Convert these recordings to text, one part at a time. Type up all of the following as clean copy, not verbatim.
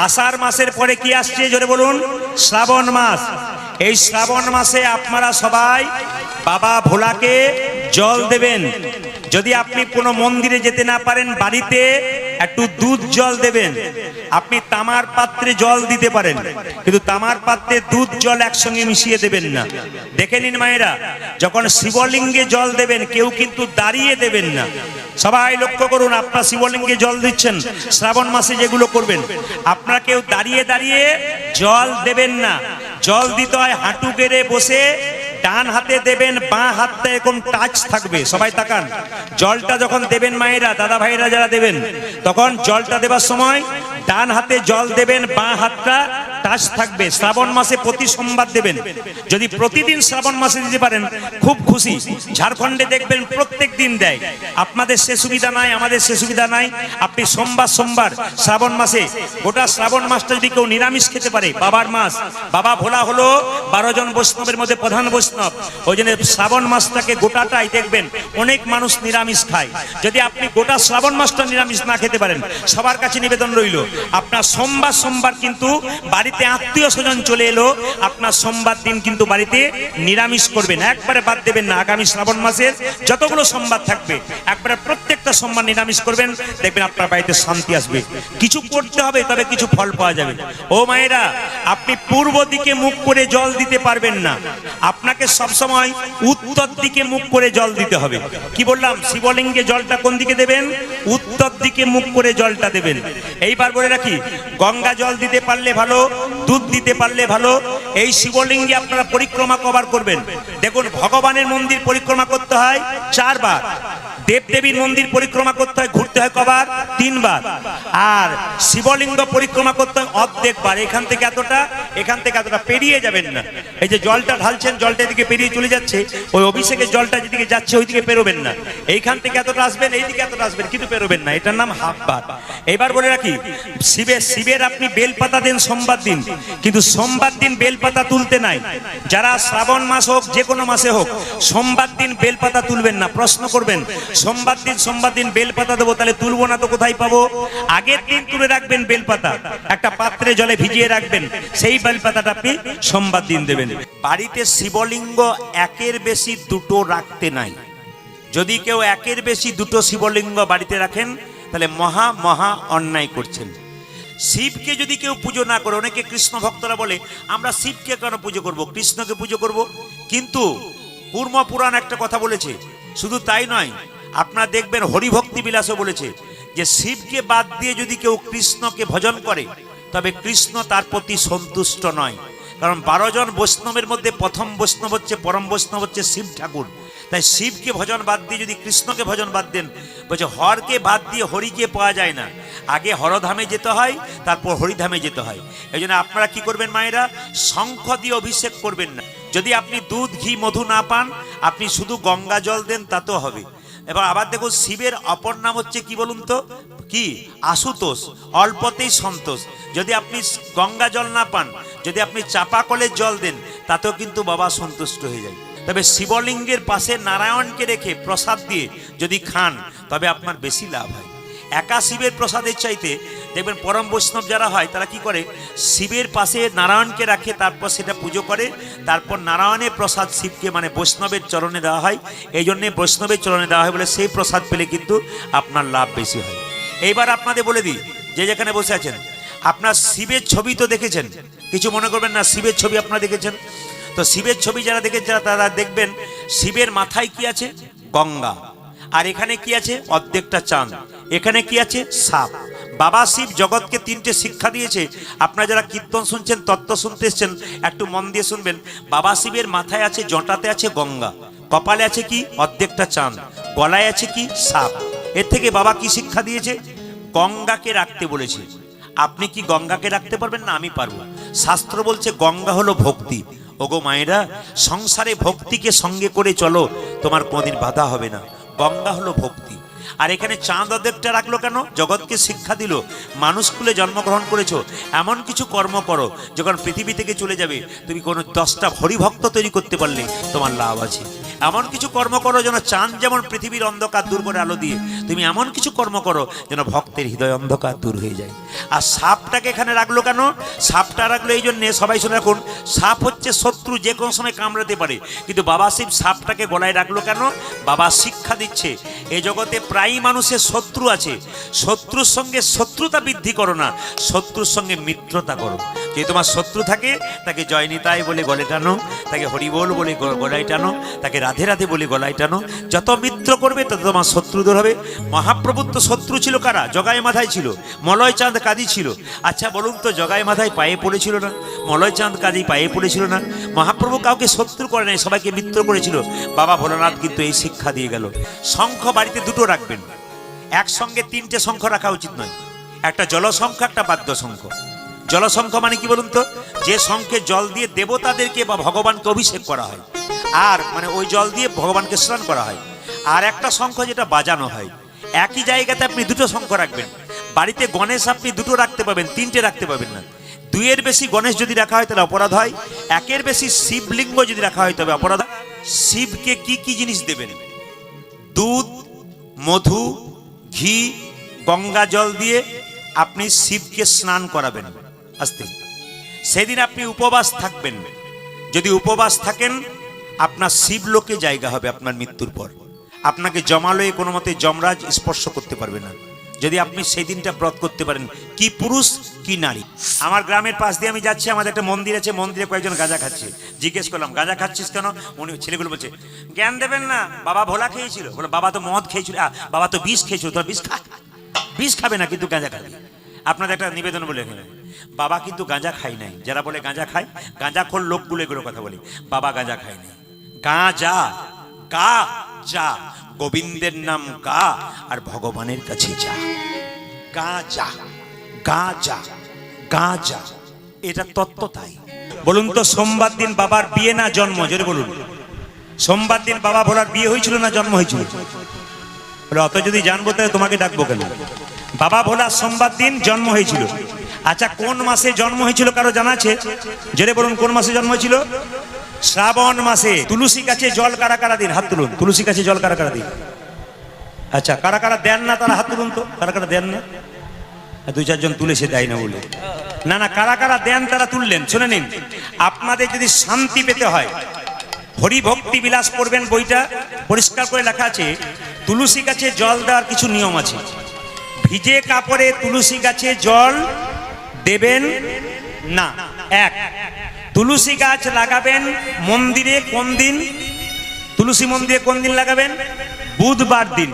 আষাঢ় মাসের পরে কি আসছে জোরে বলুন? শ্রাবণ মাস। এই শ্রাবণ মাসে আপনারা সবাই বাবা ভোলাকে জল দেবেন। যদি আপনি কোনো মন্দিরে যেতে না পারেন, বাড়িতে একটু দুধ জল দেবেন। আপনি তামার পাত্রে জল দিতে পারেন, কিন্তু তামার পাত্রে দুধ জল একসঙ্গে মিশিয়ে দেবেন না। দেখে নিন মায়েরা, যখন শিবলিঙ্গে জল দেবেন কেউ কিন্তু দাঁড়িয়ে দেবেন না। সবাই লক্ষ্য করুন, আপনার শিবলিঙ্গে জল দিচ্ছেন শ্রাবণ মাসে যেগুলো করবেন, আপনারা কেউ দাঁড়িয়ে দাঁড়িয়ে জল দেবেন না। জল দিতে হয় হাঁটু গেড়ে বসে, ডান হাতে দেবেন, বাঁ হাতটা এরকম টাচ থাকবে। সবাই তাকান, জলটা যখন দেবেন মায়েরা, দাদা ভাইরা যারা দেবেন, তখন জলটা দেবার সময় ডান হাতে জল দেবেন, বাঁ হাতটা টাচ থাকবে। শ্রাবণ মাসে প্রতি সোমবার দেবেন। যদি প্রতিদিন শ্রাবণ মাসে দিতে পারেন খুব খুশি। ঝাড়খণ্ডে দেখবেন প্রত্যেক দিন দেয়। আপনাদের সে সুবিধা নাই, আমাদের সে সুবিধা নাই। আপনি সোমবার সোমবার শ্রাবণ মাসে, গোটা শ্রাবণ মাসটা যদি কেউ নিরামিষ খেতে পারে, বাবার মাস, বাবা ভোলা হলো 12 জন বৈষ্ণবের মধ্যে প্রধান বৈষ্ণব। ওই জন্য শ্রাবণ মাসটাকে গোটাটাই দেখবেন অনেক মানুষ নিরামিষ খায়। যদি আপনি গোটা শ্রাবণ মাসটা নিরামিষ না খেতে পারেন, সবার কাছে নিবেদন রইল, আপনার সোমবার সোমবার কিন্তু বাড়িতে আত্মীয় স্বজন চলে এলো, আপনার সোমবার দিন কিন্তু বাড়িতে নিরামিষ করবেন, একবারে বাদ দেবেন না। আগামী শ্রাবণ মাসের যতগুলো সোমবার থাকবে একবারে প্রত্যেকটা সোমবার নিরামিষ করবেন, দেখবেন আপনার বাড়িতে শান্তি আসবে। কিছু করতে হবে, তবে কিছু ফল পাওয়া যাবে। ও মায়েরা, আপনি পূর্ব দিকে মুখ করে জল দিতে পারবেন না, আপনাকে সবসময় উত্তর দিকে মুখ করে জল দিতে হবে। কি বললাম? শিবলিঙ্গে জলটা কোন দিকে দেবেন? উত্তর দিকে মুখ করে জলটা দেবেন। এইবার বলে রাখি, গঙ্গা জল দিতে পারলে ভালো, দুধ দিতে পারলে ভালো। এই শিবলিঙ্গে আপনারা পরিক্রমা কবার করবেন। দেখুন, ভগবানের মন্দির পরিক্রমা করতে হয় 4 বার, দেবদেবীর মন্দির পরিক্রমা করতে হয়, ঘুরতে হয় কবার? 3 বার। আর শিবলিঙ্গ পরিক্রমা করতে হয় অর্ধেক বার। এখান থেকে এতটা, এখান থেকে এতটা, পেরিয়ে যাবেন না। এই যে জলটা ঢালছেন, জলটা এদিকে পেরিয়ে চলে যাচ্ছে, ওই অভিষেকের জলটা যেদিকে যাচ্ছে ওইদিকে পেরোবেন না। এইখান থেকে এতটা আসবেন, এইদিকে এতটা আসবেন, কিন্তু পেরোবেন না। এটার নাম হাফ বার। এবার বলে রাখি, শিবের আপনি বেলপাতা দেন সোমবার দিন, কিন্তু সোমবার দিন বেলপাতা তুলতে নাই। যারা শ্রাবণ মাস হোক, যে কোনো মাসে হোক, সোমবার দিন বেলপাতা তুলবেন না। প্রশ্ন করবেন, সোমবার দিন বেলপাতা দেবো, তাহলে তুলবো না তো কোথায় পাবো? আগের দিন তুলে রাখবেন বেলপাতা, একটা পাত্রে জলে ভিজিয়ে রাখবেন, সেই বেলপাতাটা আপনি সোমবার দিন দেবেন। বাড়িতে শিবলিঙ্গ একের বেশি দুটো রাখতে নাই। যদি কেউ একের বেশি দুটো শিবলিঙ্গ বাড়িতে রাখেন, তাহলে মহা মহা অন্যায় করছেন। শিবকে যদি কেউ পুজো না করে, অনেকে কৃষ্ণ ভক্তরা বলে আমরা শিবকে কেন পুজো করব, কৃষ্ণকে পুজো করব। কিন্তু কুর্ম পুরাণ একটা কথা বলেছে, শুধু তাই নয়, আপনারা দেখবেন হরিভক্তি বিলাসও বলেছে যে শিবকে বাদ দিয়ে যদি কেউ কৃষ্ণকে ভজন করে, তবে কৃষ্ণ তার প্রতি সন্তুষ্ট নয়। কারণ 12 জন বৈষ্ণবের মধ্যে প্রথম বৈষ্ণব হচ্ছে, পরম বৈষ্ণব হচ্ছে শিব ঠাকুর। তাই শিবকে ভজন বাদ দিয়ে যদি কৃষ্ণকে ভজন বাদ দেন, বলছে হরকে বাদ দিয়ে হরিকে পাওয়া যায় না। আগে হরধামে যেতে হয়, তারপর হরিধামে যেতে হয়। এই জন্য আপনারা কি করবেন মায়েরা? শঙ্খ দিয়ে অভিষেক করবেন না। যদি আপনি দুধ, ঘি, মধু না পান, আপনি শুধু গঙ্গা জল দেন, তাতেও হবে। এবার আবার দেখুন, শিবের অপর নাম হচ্ছে কি বলুন তো? কি? আশুতোষ, অল্পতেই সন্তোষ। যদি আপনি গঙ্গা জল না পান, যদি আপনি চাপা কলের জল দেন, তাতেও কিন্তু বাবা সন্তুষ্ট হয়ে যায়। তবে শিবলিঙ্গের পাশে নারায়ণকে রেখে প্রসাদ দিয়ে যদি খান, তবে আপনার বেশি লাভ হয়। একা শিবের প্রসাদের চাইতে দেখবেন পরম বৈষ্ণব যারা হয়, তারা কি করে? শিবের পাশে নারায়ণকে রাখে, তারপর সেটা পুজো করে, তারপর নারায়ণের প্রসাদ শিবকে, মানে বৈষ্ণবের চরণে দেওয়া হয়। এই জন্যে বৈষ্ণবের চরণে দেওয়া হয় বলে সেই প্রসাদ পেলে কিন্তু আপনার লাভ বেশি হয়। এইবার আপনাদের বলে দিই, যে যেখানে বসে আছেন, আপনার শিবের ছবি তো দেখেছেন, কিছু মনে করবেন না, শিবের ছবি আপনারা দেখেছেন তো। শিবের ছবি যারা দেখেছেন তারা দেখবেন শিবের মাথায় কি আছে? গঙ্গা। আর এখানে কি আছে? অর্ধেকটা চাঁদ। এখানে কি আছে? সাপ। বাবা শিব জগৎকে 3টে শিক্ষা দিয়েছে। আপনারা যারা কীর্তন শুনছেন, তত্ত্ব শুনতে এসছেন, একটু মন দিয়ে শুনবেন। বাবা শিবের মাথায় আছে, জটাতে আছে গঙ্গা, কপালে আছে কি? অর্ধেকটা চাঁদ, গলায় আছে কি? সাপ। এর থেকে বাবা কি শিক্ষা দিয়েছে? গঙ্গাকে রাখতে বলেছে। আপনি কি গঙ্গাকে রাখতে পারবেন না? আমি পারবো। শাস্ত্র বলছে গঙ্গা হলো ভক্তি। ওগো মায়েরা, সংসারে ভক্তিকে সঙ্গে করে চলো, তোমার কোনদিন বাধা হবে না। গঙ্গা হলো ভক্তি। আর এখানে চাঁদ অর্ধেকটা রাখলো কেন? জগৎকে শিক্ষা দিল, মানুষ কুলে জন্মগ্রহণ করেছো, এমন কিছু কর্ম করো, যখন পৃথিবী থেকে চলে যাবে তুমি কোনো 10টা হরিভক্ত তৈরি করতে পারলে তোমার লাভ আছে। এমন কিছু কর্ম করো যেন চাঁদ যেমন পৃথিবীর অন্ধকার দূর করে আলো দিয়ে, তুমি এমন কিছু কর্ম করো যেন ভক্তের হৃদয় অন্ধকার দূর হয়ে যায়। আর সাপটাকে এখানে রাখলো কেন? সাপটা রাখলো এই জন্যে, সবাই শুনে রাখুন, সাপ হচ্ছে শত্রু, যে কোনো সময় কামড়াতে পারে। কিন্তু বাবা শিব সাপটাকে গলায় রাখলো কেন? বাবা শিক্ষা দিচ্ছে এই জগতে প্রায়ই মানুষের শত্রু আছে, শত্রুর সঙ্গে শত্রুতা বৃদ্ধি করো না, শত্রুর সঙ্গে মিত্রতা করো। যে তোমার শত্রু থাকে তাকে জয়নিতাই বলে গলে টানো, তাকে হরিবোল বলে গলায় টানো, তাকে রাধে রাধে বলে গলায় টানো। যত মিত্র করবে তত তোমার শত্রু দূর হবে। মহাপ্রভুর তো শত্রু ছিল কারা? জগাই মাথায় ছিল, মলয় চাঁদ কাজী ছিল। আচ্ছা বলুন তো, জগাই মাথায় পায়ে পড়েছিল না? মলয় চাঁদ কাজী পায়ে পড়েছিল না? মহাপ্রভু কাউকে শত্রু করে নাই, সবাইকে মিত্র করেছিল। বাবা ভোলানাথ কিন্তু এই শিক্ষা দিয়ে গেল। শঙ্খ বাড়িতে দুটো রাখবেন, একসঙ্গে তিনটে শঙ্খ রাখা উচিত নয়। একটা জলশঙ্খ, একটা বাদ্য শঙ্খ। জলশঙ্খ মানে কি বলুন তো? যে শঙ্খে জল দিয়ে দেবতাদেরকে বা ভগবানকে অভিষেক করা হয়, আর মানে ওই জল দিয়ে ভগবানকে স্নান করা হয়। আর একটা শঙ্খ যেটা বাজানো হয়। একই জায়গাতে আপনি দুটো শঙ্খ রাখবেন। বাড়িতে গণেশ আপনি দুটো রাখতে পাবেন, তিনটে রাখতে পাবেন না। দুইয়ের বেশি গণেশ যদি রাখা হয় তাহলে অপরাধ হয়। একের বেশি শিবলিঙ্গ যদি রাখা হয় তবে অপরাধ। শিবকে কি কি জিনিস দেবেন? দুধ, মধু, ঘি, গঙ্গা জল দিয়ে আপনি শিবকে স্নান করাবেন। আস্তে সেদিন আপনি উপবাস থাকবেন। যদি উপবাস থাকেন আপনার শিবলোকে জায়গা হবে আপনার মৃত্যুর পর। আপনাকে জমালয়ে কোনো মতে যমরাজ স্পর্শ করতে পারবে না যদি আপনি সেই দিনটা ব্রত করতে পারেন। কি পুরুষ কি নারী। আমার গ্রামের পাশ দিয়ে আমি যাচ্ছি, আমাদের একটা মন্দির আছে, মন্দিরে কয়েকজন গাঁজা খাচ্ছে। জিজ্ঞেস করলাম গাঁজা খাচ্ছিস কেন? উনি ছেলেগুলো বলছে জ্ঞান দেবেন না, বাবা ভোলা খেয়েছিল। বলে বাবা তো মদ খেয়েছিল, বাবা তো বিষ খেয়েছিল। তোর বিষ খা, বিষ খাবে না কিন্তু গাঁজা খাবে। আপনাদের একটা নিবেদন বলে এখানে, বাবা কিন্তু গাঁজা খাই নাই। যারা বলে গাঁজা খায়, গাঁজা খোর লোকগুলো এগুলো কথা বলি, বাবা গাঁজা খায় নাই। গাঁজা গা যা, গোবিন্দের নাম গা আর ভগবানের কাছে যা। গাঁজা গাঁজা গাঁজা, এটা তত্ত্ব তাই। বলুন তো, সোমবার দিন বাবার বিয়ে না জন্ম? জোরে বলুন। সোমবার দিন বাবা ভোলার বিয়ে হয়েছিল না জন্ম হয়েছিল? বলে অত যদি জানবো তাহলে তোমাকে ডাকবো কেন? বাবা ভোলার সোমবার দিন জন্ম হয়েছিল। আচ্ছা কোন মাসে জন্ম হয়েছিল কারো জানা আছে? জোরে বলুন, কোন মাসে জন্ম হয়েছিল? শ্রাবণ মাসে। তুলসী গাছে জল কারা কারা দিন? হাত তুলুন। তুলসী গাছে জল কারা কারা দিন? আচ্ছা কারা কারা দেন না তারা হাত তুলুন তো। কারা কারা দেন না? দুই চারজন তুলেছে, দেয় না বলে। না না, কারা কারা দেন তারা তুললেন। শুনে নিন, আপনাদের যদি শান্তি পেতে হয় হরি ভক্তি বিলাস পড়বেন, বইটা পরিষ্কার করে লেখা আছে তুলসী গাছে জল দেওয়ার কিছু নিয়ম আছে। ভিজে কাপড়ে তুলসী গাছে জল দেবেন না। এক, তুলসী গাছ লাগাবেন মন্দিরে কোন দিন? তুলসী মন্দিরে কোন দিন লাগাবেন? বুধবার দিন।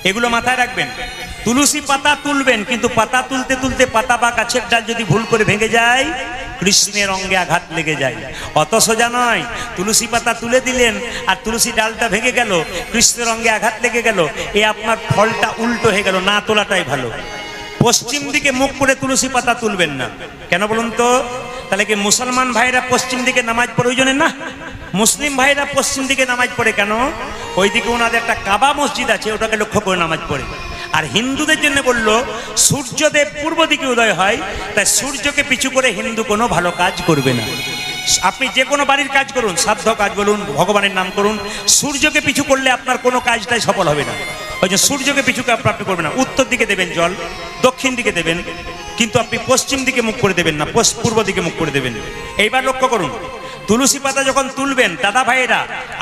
এগুলো মাথায় রাখবেন। তুলসী পাতা তুলবেন, কিন্তু পাতা তুলতে তুলতে পাতা বা গাছের ডাল যদি ভুল করে ভেঙে যায় কৃষ্ণের অঙ্গে আঘাত লেগে যায়। অত সোজা নয়। তুলসী পাতা তুলে দিলেন আর তুলসী ডালটা ভেঙে গেল, কৃষ্ণের অঙ্গে আঘাত লেগে গেল, এ আপনার ফলটা উল্টো হয়ে গেল। না তোলাটাই ভালো। পশ্চিম দিকে মুখ করে তুলসী পাতা তুলবেন না। কেন বলুন তো? তাহলে কি মুসলমান ভাইরা পশ্চিম দিকে নামাজ পড়ে ওই জন্য না? মুসলিম ভাইরা পশ্চিম দিকে নামাজ পড়ে কেন? ওইদিকে ওনাদের একটা কাবা মসজিদ আছে, ওটাকে লক্ষ্য করে নামাজ পড়ে। আর হিন্দুদের জন্য বললো সূর্যদেব পূর্ব দিকে উদয় হয়, তাই সূর্যকে পিছু করে হিন্দু কোনো ভালো কাজ করবে না। আপনি যে কোনো বাড়ির কাজ করুন, সাধ্য কাজ বলুন, ভগবানের নাম করুন, সূর্যকে পিছু করলে আপনার কোনো কাজটাই সফল হবে না। ওই যে সূর্যকে পিছু আপনি করবেন না। উত্তর দিকে দেবেন জল, দক্ষিণ দিকে দেবেন, কিন্তু আপনি পশ্চিম দিকে মুখ করে দেবেন না, পূর্ব দিকে মুখ করে দেবেন। এইবার লক্ষ্য করুন, তুলসী পাতা যখন তুলবেন দাদা ভাইয়েরা,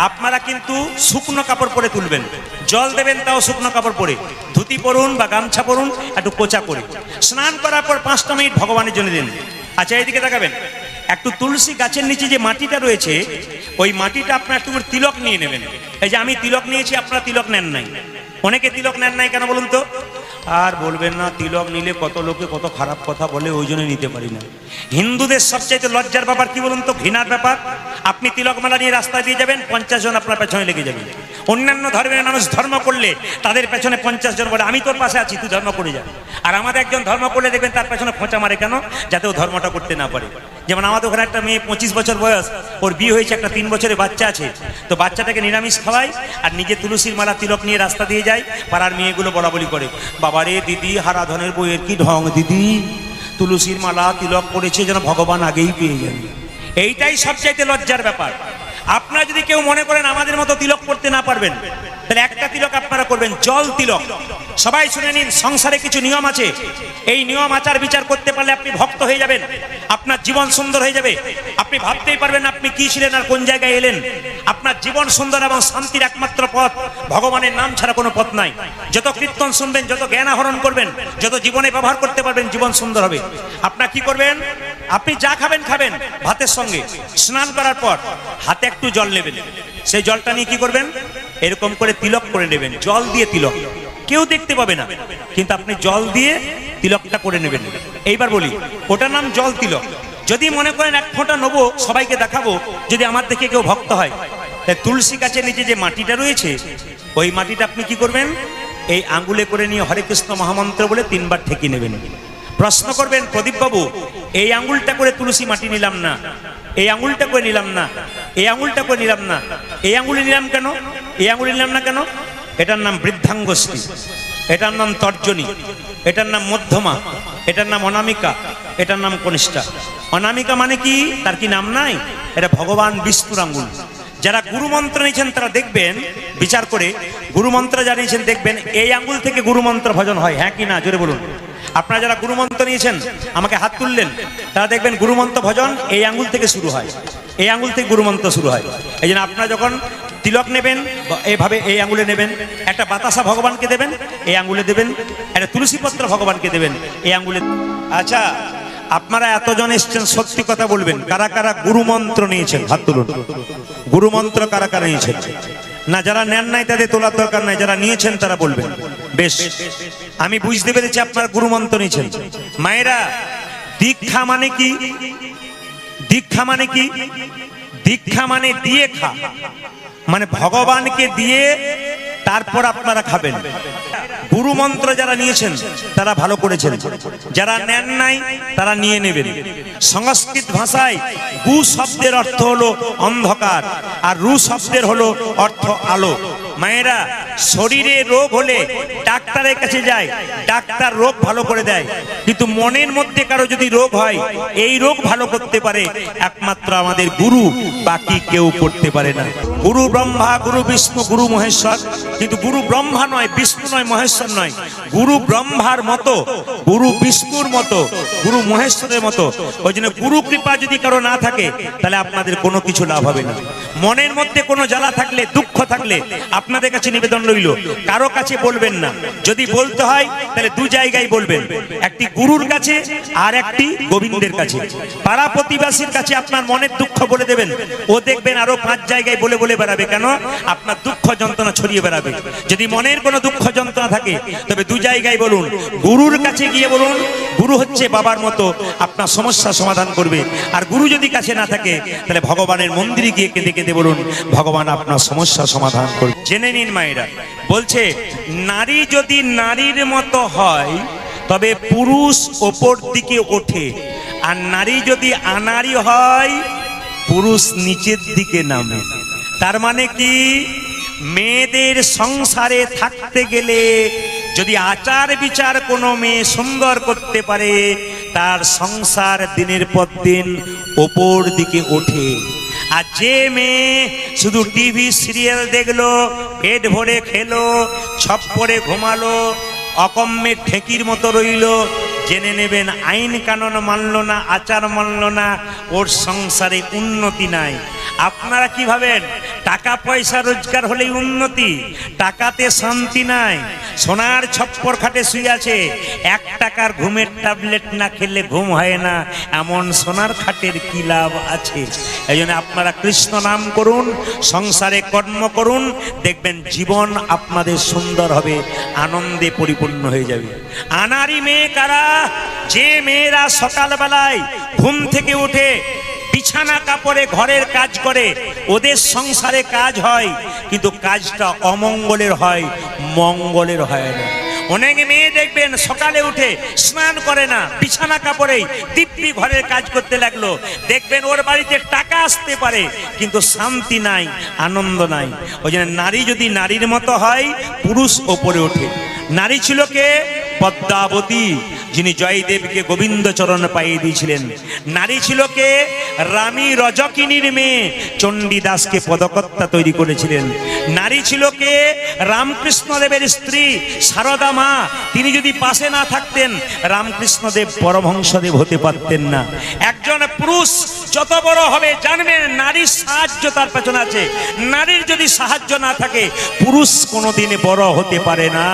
আপনারা কিন্তু শুকনো কাপড় পরে তুলবেন। জল দেবেন তাও শুকনো কাপড় পরে, ধুতি পরুন বা গামছা পরুন, একটু কোচা করে। স্নান করার পর 5টা মিনিট ভগবানের জন্য দিন। আচ্ছা এইদিকে তাকাবেন, একটু তুলসী গাছের নিচে যে মাটিটা রয়েছে ওই মাটিটা আপনার একটু তিলক নিয়ে নেবেন। এই যে আমি তিলক নিয়েছি, আপনারা তিলক নেন নাই। অনেকে তিলক নেন নাই কেন বলুন তো? আর বলবেন না তিলক নিলে কত লোকে কত খারাপ কথা বলে, ওই জন্য নিতে পারি না। হিন্দুদের সবচাইতে লজ্জার ব্যাপার কি বলুন তো? ঘৃণার ব্যাপার। আপনি তিলকমালা নিয়ে রাস্তা দিয়ে যাবেন, 50 জন আপনার পেছনে লেগে যাবে। অন্যান্য ধর্মের মানুষ ধর্ম করলে তাদের পেছনে 50 জন বলে আমি তোর পাশে আছি, তুই ধর্ম করে যা। আর আমাদের একজন ধর্ম করলে দেখবেন তার পেছনে খোঁচা মারে। কেন? যাতে ও ধর্মটা করতে না পারে। যেমন আমাদের ওখানে একটা মেয়ে 25 বছর বয়স, ওর বিয়ে হয়েছে, একটা 3 বছরের বাচ্চা আছে। তো বাচ্চাটাকে নিরামিষ খাওয়ায় আর নিজে তুলসীর মালা তিলক নিয়ে রাস্তা দিয়ে যায়। পাড়ার মেয়েগুলো বলাবলি করে, বাবারে দিদি হারাধনের বইয়ের কি ঢং, দিদি তুলসীর মালা তিলক পড়েছে যেন ভগবান আগেই পেয়ে যান। এইটাই সবচাইতে লজ্জার ব্যাপার। আপনারা যদি কেউ মনে করেন আমাদের মতো তিলক করতে না পারবেন, তাহলে একটা তিলক আপনারা করবেন, জল তিলক। সবাই শুনে নিন, সংসারে কিছু নিয়ম আছে। এই নিয়ম আচার বিচার করতে পারলে আপনি ভক্ত হয়ে যাবেন, আপনার জীবন সুন্দর হয়ে যাবে। আপনি ভাবতেই পারবেন আপনি কি ছিলেন আর কোন জায়গায় এলেন। আপনার জীবন সুন্দর এবং শান্তির একমাত্র পথ ভগবানের নাম ছাড়া কোনো পথ নাই। যত কীর্তন শুনবেন, যত জ্ঞান আহরণ করবেন, যত জীবনে ব্যবহার করতে পারবেন, জীবন সুন্দর হবে। আপনার কি করবেন, আপনি যা খাবেন খাবেন, ভাতের সঙ্গে স্নান করার পর হাতে একটু জল নেবেন। সেই জলটা নিয়ে কি করবেন, এরকম করে তিলক করে নেবেন, জল দিয়ে তিলক। কেউ দেখতে পাবে না, কিন্তু আপনি জল দিয়ে তিলকটা করে নেবেন। এইবার বলি, ওটার নাম জল তিলক। যদি মনে করেন এক ফোঁটা নেবো, সবাইকে দেখাবো, যদি আমার দেখে কেউ ভক্ত হয়, তাই তুলসী গাছের নিচে যে মাটিটা রয়েছে, ওই মাটিটা আপনি কি করবেন, এই আঙ্গুলে করে নিয়ে হরে কৃষ্ণ মহামন্ত্র বলে 3 বার ঠেকিয়ে নেবেন। প্রশ্ন করবেন, প্রদীপ বাবু এই আঙ্গুলটা করে তুলসী মাটি নিলাম না, এই আঙ্গুলটা করে নিলাম না, এই আঙ্গুলটা করে নিলাম না, এই আঙ্গুলে নিলাম কেন, এই আঙ্গুলে নিলাম না কেন? এটার নাম বৃদ্ধাঙ্গুষ্ঠী, এটার নাম তর্জনী, এটার নাম মধ্যমা, এটার নাম অনামিকা, এটার নাম কনিষ্ঠা। অনামিকা মানে কি, তার কি নাম নাই? এটা ভগবান বিষ্ণুর আঙ্গুল। যারা গুরু মন্ত্র নিয়েছেন তারা দেখবেন, বিচার করে গুরু মন্ত্র জানিয়েছেন, দেখবেন এই আঙ্গুল থেকে গুরু মন্ত্র ভজন হয়। হ্যাঁ কি না, জোরে বলুন। আপনারা যারা গুরু মন্ত্র নিয়েছেন, আমাকে হাত তুললেন, তারা দেখবেন গুরু মন্ত্র ভজন এই আঙ্গুল থেকে শুরু হয়, এই আঙ্গুল থেকে গুরু মন্ত্র শুরু হয়। এই জন্য আপনারা যখন তিলক নেবেন, এইভাবে এই আঙ্গুলে নেবেন, একটা বাতাসা ভগবানকে দেবেন, এই আঙ্গুলে দেবেন, একটা তুলসী পত্র ভগবানকে দেবেন, এই আঙ্গুলে। আচ্ছা, আপনারা এতজন এসছেন, সত্যি কথা বলবেন, কারা কারা গুরু মন্ত্র নিয়েছেন? হাত তুলুন। গুরু মন্ত্র কারা কারা নিয়েছেন? না, যারা নেন নাই তাদের তোলার দরকার নাই, যারা নিয়েছেন তারা বলবেন। বেশ, আমি বুঝতে পেরেছি আপনারা গুরু মন্ত্র নিয়েছেন। মায়েরা, দীক্ষা মানে কি? দীক্ষা মানে কি? দীক্ষা মানে দিয়ে খা, মানে ভগবানকে দিয়ে তারপর আপনারা খাবেন। গুরু মন্ত্র যারা নিয়েছেন তারা ভালো করেছেন, যারা নেন নাই তারা নিয়ে নেবেন। সংস্কৃত ভাষায় গু শব্দের অর্থ হলো অন্ধকার, আর রু শব্দের হলো অর্থ আলো। মায়েরা, শরীরে রোগ হলে ডাক্তারের কাছে যায়, ডাক্তার রোগ ভালো করে দেয়, কিন্তু মনের মধ্যে কারো যদি রোগ হয়, এই রোগ ভালো করতে পারে একমাত্র আমাদের গুরু, বাকি কেউ করতে পারে না। গুরু ব্রহ্মা, গুরু বিষ্ণু, গুরু মহেশ্বর, কিন্তু গুরু ব্রহ্মা নয়, বিষ্ণু নয়, মহেশ্বর নয়। গুরু ব্রহ্মার মতো, গুরু বিষ্ণুর মতো, গুরু মহেশ্বরের মতো। ওই জন্য গুরু কৃপা যদি কারো না থাকে, তাহলে আপনাদের কোনো কিছু লাভ হবে না। মনের মধ্যে কোনো জ্বালা থাকলে, দুঃখ থাকলে, আপনাদের কাছে নিবেদন রইল, কারো কাছে বলবেন না। যদি বলতে হয় তাহলে 2 জায়গায় বলবেন, একটি গুরুর কাছে আর একটি গোবিন্দের কাছে। পাড়া প্রতিবাসীর কাছে আপনার মনের দুঃখ বলে দেবেন, ও দেখবেন আরো 5 জায়গায় বলে বলে বেড়াবে। কেন? আপনার দুঃখ যন্ত্রণা ছড়িয়ে বেড়াবে। যদি মনের কোনো দুঃখ যন্ত্রণা থাকে, তবে 2 জায়গায় বলুন। গুরুর কাছে গিয়ে বলুন, গুরু হচ্ছে বাবার মতো, আপনার সমস্যা সমাধান করবে। আর গুরু যদি কাছে না থাকে, তাহলে ভগবানের মন্দিরে গিয়ে কেঁদে কেঁদে বলুন, ভগবান আপনার সমস্যা সমাধান করবে। জেনে নিন মায়েরা, বলছে নারী যদি নারীর মতো হয়, তবে পুরুষ ওপর দিকে ওঠে, আর নারী যদি আনাড়ি হয়, পুরুষ নিচের দিকে নামে। তার মানে কি? মেয়েদের সংসারে থাকতে গেলে যদি আচার বিচার কোনো মেয়ে সুন্দর করতে পারে, তার সংসার দিনের পর দিন ওপর দিকে ওঠে। আর যে মেয়ে শুধু টিভি সিরিয়াল দেখলো, পেট ভরে খেলো, ছপ্পরে ঘুমালো, অকম্যের ঠেকির মতো রইল, জেনে নেবেন আইন কানুন মানলো না, আচার মানলো না, ওর সংসারে উন্নতি নাই। আপনারা কি ভাবেন টাকা পয়সা রোজগার হলেই উন্নতি? টাকাতে শান্তি নাই। সোনার ছপ্পর খাটে শুয়ে আছে, 1 টাকার ঘুমের ট্যাবলেট না খেলে ঘুম হয় না, এমন সোনার খাটের কি লাভ আছে? এই জন্য আপনারা কৃষ্ণ নাম করুন, সংসারে কর্ম করুন, দেখবেন জীবন আপনাদের সুন্দর হবে, আনন্দে পরিপূর্ণ হয়ে যাবে। আনারি মেয়ে কারা? যে মেয়েরা সকালবেলায় ঘুম থেকে উঠে বিছানা কাপড়ে ঘরের কাজ করে, ওদের সংসারে কাজ হয়, কিন্তু কাজটা অমঙ্গলের হয়, মঙ্গলের হয় না। অনেক মেয়ে দেখবেন সকালে উঠে স্নান করে না, বিছানা কাপড়েই দিব্যি ঘরের কাজ করতে লাগলো, দেখবেন ওর বাড়িতে টাকা আসতে পারে, কিন্তু শান্তি নাই, আনন্দ নাই। ওই জন্য নারী যদি নারীর মতো হয়, পুরুষ ওপরে ওঠে। নারী ছিল কে? পদ্মাবতী। যিনি জয়দেবকে গোবিন্দ চরণ পাইয়ে দিয়েছিলেন। নারী ছিল কে? রানী রজকিনীর মেয়ে চণ্ডীদাসকে পদকর্তা তৈরি করেছিলেন। নারী ছিল কে? রামকৃষ্ণদেবের স্ত্রী সারদা মা। তিনি যদি পাশে না থাকতেন রামকৃষ্ণদেব পরমহংসদেব হতে পারতেন না। একজন পুরুষ যত বড় হবে জানবেন নারীর সাহায্য তার পেছনে আছে। নারীর যদি সাহায্য না থাকে পুরুষ কোনোদিন বড় হতে পারে না।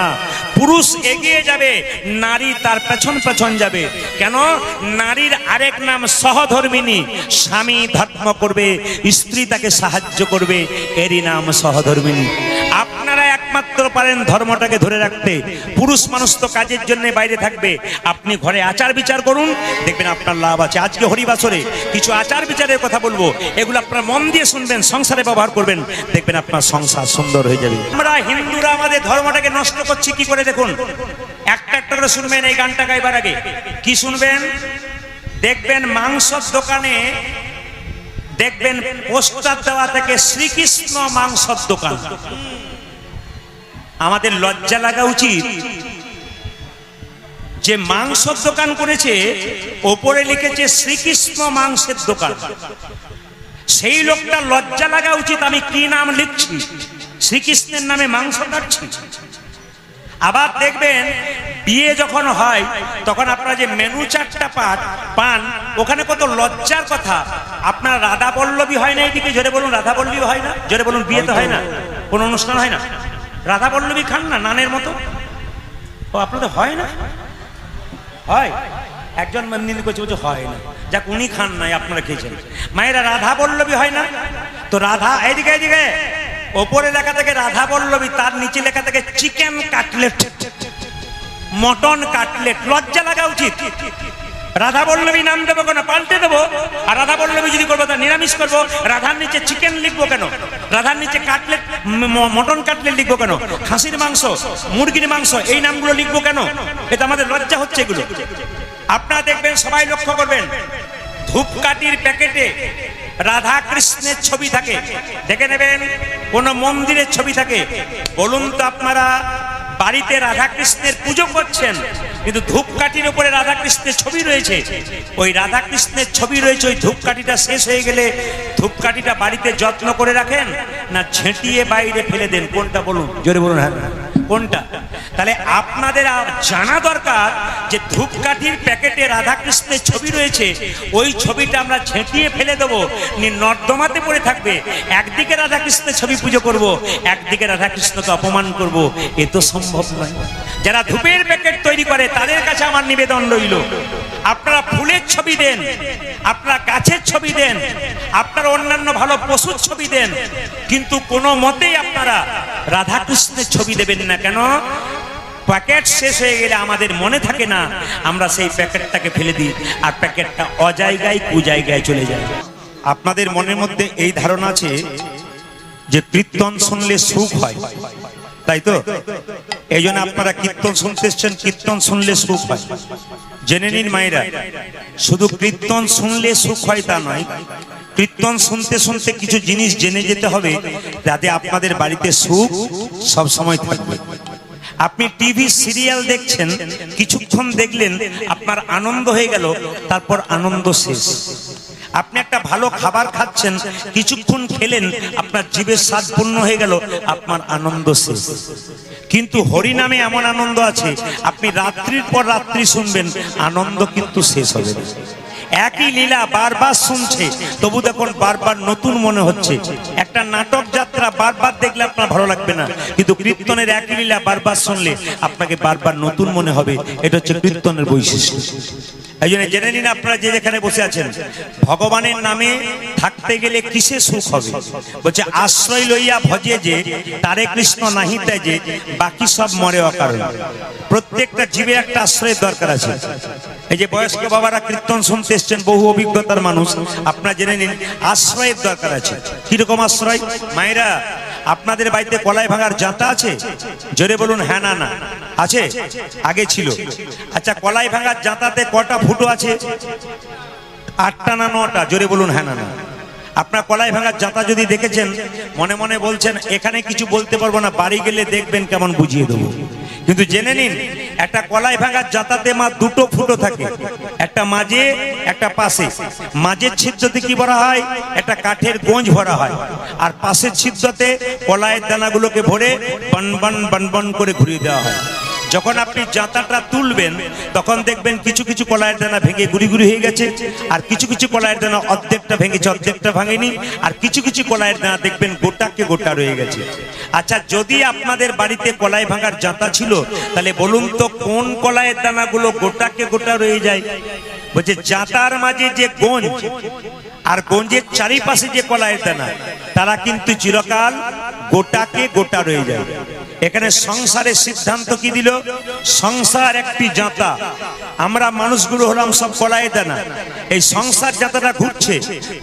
পুরুষ এগিয়ে যাবে, নারী তার পেছন পেছন যাবে। কেন? নারীর আরেক নাম সহধর্মিণী। স্বামী ধর্ম করবে, স্ত্রী তাকে সাহায্য করবে, এরই নাম সহধর্মিণী। আপনারা একমাত্র পারেন ধর্মটাকে ধরে রাখতে। পুরুষ মানুষ তো কাজের জন্য বাইরে থাকবে। আপনি ঘরে আচার বিচার করুন, দেখবেন আপনার লাভ আছে। আজকে হরিবাসরে কিছু আচার বিচারের কথা বলবো, এগুলো আপনারা মন দিয়ে শুনবেন, সংসারে ব্যবহার করবেন, দেখবেন আপনার সংসার সুন্দর হয়ে যাবে। আমরা হিন্দুরা আমাদের ধর্মটাকে নষ্ট করছি কি করে দেখুন। একটা একটা করে শুনবেন এই গানটা গাইবার আগে। কি শুনবেন? দেখবেন মাংসর দোকানে দেখবেন পোস্টার দেওয়া থেকে শ্রীকৃষ্ণ মাংসর দোকান। আমাদের লজ্জা লাগা উচিত যে মাংসর দোকান করেছে, ওপরে লিখেছে শ্রীকৃষ্ণ মাংসের দোকান। সেই লোকটা লজ্জা লাগা উচিত আমি কি নাম লিখছি, শ্রীকৃষ্ণের নামে মাংস কাটছি। আবার দেখবেন বিয়ে যখন হয় তখন আপনারা যে মেনু চার্টটা পান, ওখানে কত লজ্জার কথা। আপনার রাধা বল্লভী হয় না? এদিকে জোরে বলুন, রাধা বল্লভী হয় না? জোরে বলুন, বিয়েতে হয় না? কোন অনুষ্ঠান হয় না? রাধা বল্লভী খান না নানের মতো? ও আপনাদের হয় না? হয়। একজন মন্দির করছে বলছে হয় না, যাক উনি খান নাই, আপনারা খেয়েছেন। মায়েরা রাধা বল্লভী হয় না? তো রাধা এইদিকে এইদিকে ওপরে লেখা থেকে রাধা বল্লভী, তার নিচে লেখা থেকে চিকেন কাটলেট, মটন কাটলেট। লজ্জা লাগা উচিত। রাধা বল্লভী নাম দেবো কেন? পাল্টে দেবো। আর রাধা বল্লভী যদি করবো তা নিরামিষ করবো। রাধার নিচে চিকেন লিখবো কেন? রাধার নিচে কাটলেট, মটন কাটলেট লিখবো কেন? খাসির মাংস, মুরগির মাংস, এই নামগুলো লিখবো কেন? এটা আমাদের লজ্জা হচ্ছে এগুলো। আপনারা দেখবেন, সবাই লক্ষ্য করবেন, ধূপকাঠির প্যাকেটে রাধা কৃষ্ণের ছবি থাকে। দেখে নেবেন কোন মন্দিরের ছবি থাকে। বলুন তো আপনারা বাড়িতে রাধা কৃষ্ণের পুজো করছেন, কিন্তু ধূপকাঠির উপরে রাধা কৃষ্ণের ছবি রয়েছে। ওই রাধা কৃষ্ণের ছবি রয়েছে, ওই ধূপকাঠিটা শেষ হয়ে গেলে ধূপকাঠিটা বাড়িতে যত্ন করে রাখেন না ছেঁটিয়ে বাইরে ফেলে দেন? কোনটা বলুন, জোরে বলুন। হ্যাঁ, কোনটা? তাহলে আপনাদের জানা দরকার যে ধূপকাঠির প্যাকেটে রাধা কৃষ্ণের ছবি রয়েছে, ওই ছবিটা আমরা ছেঁটিয়ে ফেলে দেবো, নর্দমাতে পড়ে থাকবে। একদিকে রাধা কৃষ্ণের ছবি পুজো করব, একদিকে রাধা কৃষ্ণকে অপমান করব, এ তো সম্ভব নয়। যারা ধূপের প্যাকেট তৈরি করে তাদের কাছে আমার নিবেদন রইল, আপনারা ফুলের ছবি দেন, আপনারা গাছের ছবি দেন, আপনারা অন্যান্য ভালো পশুর ছবি দেন, কিন্তু কোনো মতেই আপনারা রাধা কৃষ্ণের ছবি দেবেন না। কেন? প্যাকেট শেষ হয়ে গেলে আমাদের মনে থাকে না, আমরা সেই প্যাকেটটাকে ফেলে দিই, আর প্যাকেটটা অজায়গায় কুজায়গায় চলে যায়। আপনাদের মনের মধ্যে এই ধারণা আছে যে কীর্তন শুনলে সুখ হয়, তাই তো? এই জন্য আপনারা কীর্তন শুনতে এসছেন, কীর্তন শুনলে সুখ হয়। জেনে নিন মায়েরা, শুধু কীর্তন শুনলে সুখ হয় তা নয়, কীর্তন শুনতে শুনতে কিছু জিনিস জেনে যেতে হবে যাতে আপনাদের বাড়িতে সুখ সব সময় থাকবে। আপনি টিভি সিরিয়াল দেখছেন, কিছুক্ষণ দেখলেন, আপনার আনন্দ হয়ে গেল, তারপর আনন্দ শেষ। আপনি একটা ভালো খাবার খাচ্ছেন, কিছুক্ষণ খেলেন, আপনার জিভের স্বাদ পূর্ণ হয়ে গেল, আপনার আনন্দ শেষ। কিন্তু হরি নামে এমন আনন্দ আছে, আপনি রাত্রির পর রাত্রি শুনবেন, আনন্দ কিন্তু শেষ হবে না। একই লীলা বারবার শুনছে, তবু দেখুন বারবার নতুন মনে হচ্ছে। একটা নাটক যাত্রা বারবার দেখলে আপনার ভালো লাগবে না, কিন্তু কীর্তনের একই লীলা বারবার শুনলে আপনাকে বারবার নতুন মনে হবে। এটা হচ্ছে কীর্তনের বৈশিষ্ট্য। এই জন্য জেনে নিন, আপনারা যে যেখানে বসে আছেন, ভগবানের নামে থাকতে গেলে কিসে সুখ হবে? বলছে আশ্রয় লইয়া ভজে যে তারে কৃষ্ণ নাহি তেজে, বাকি সব মরে অকারণ। প্রত্যেকটা জীবের একটা আশ্রয়ের দরকার আছে। এই যে বয়স্ক বাবারা কীর্তন শুনতে এসছেন, বহু অভিজ্ঞতার মানুষ, আপনারা জেনে নিন আশ্রয়ের দরকার আছে। কিরকম আশ্রয়? মায়েরা, আপনাদের বাড়িতে কলাই ভাঙার জাঁতা আছে? জোরে বলুন হ্যাঁ না না। আছে? আগে ছিল। আচ্ছা, কলাই ভাঙার জাঁতাতে কটা ফুটো আছে? 8টা না 9টা? জোরে বলুন হ্যাঁ না না। আপনার কলাই ভাঙার জাঁতা যদি দেখেছেন, মনে মনে বলছেন এখানে কিছু বলতে পারবো না, বাড়ি গেলে দেখবেন কেমন বুঝিয়ে দেবো। কিন্তু জেনে নিন, একটা কলাই ভাঙার জাতাতে মা দুটো ফুটো থাকে, একটা মাঝে একটা পাশে। মাঝের ছিদ্রতে কি ভরা হয়? একটা কাঠের গোঁজ ভরা হয়, আর পাশের ছিদ্রতে কলাইয়ের দানাগুলোকে ভরে বন বন বন বন করে ঘুরিয়ে দেওয়া হয়। যখন আপনি জাঁতাটা তুলবেন তখন দেখবেন কিছু কিছু কলাইয়ের দানা ভেঙে গুড়ি গুড়ি হয়ে গেছে, আর কিছু কিছু কলাইয়ের দানা অর্ধেকটা ভেঙেছে অর্ধেকটা ভাঙেনি, আর কিছু কিছু কলাইয়ের দানা দেখবেন গোটাকে গোটা রয়ে গেছে। আচ্ছা, যদি আপনাদের বাড়িতে কলাই ভাঙার জাঁতা ছিল, তাহলে বলুন তো কোন কলাইয়ের দানাগুলো গোটাকে গোটা রয়ে যায়? বলছে জাঁতার মাঝে যে গোঁজ আর গোঁজের চারিপাশে যে কলাইয়ের দানা, তারা কিন্তু চিরকাল গোটাকে গোটা রয়ে যায়। এখানে সংসারের সিদ্ধান্ত কি দিল? সংসার একটি জাঁতা, আমরা মানুষগুলো হলাম সব কলাইয়ের দানা। এই সংসার জাঁতাটা ঘুরছে,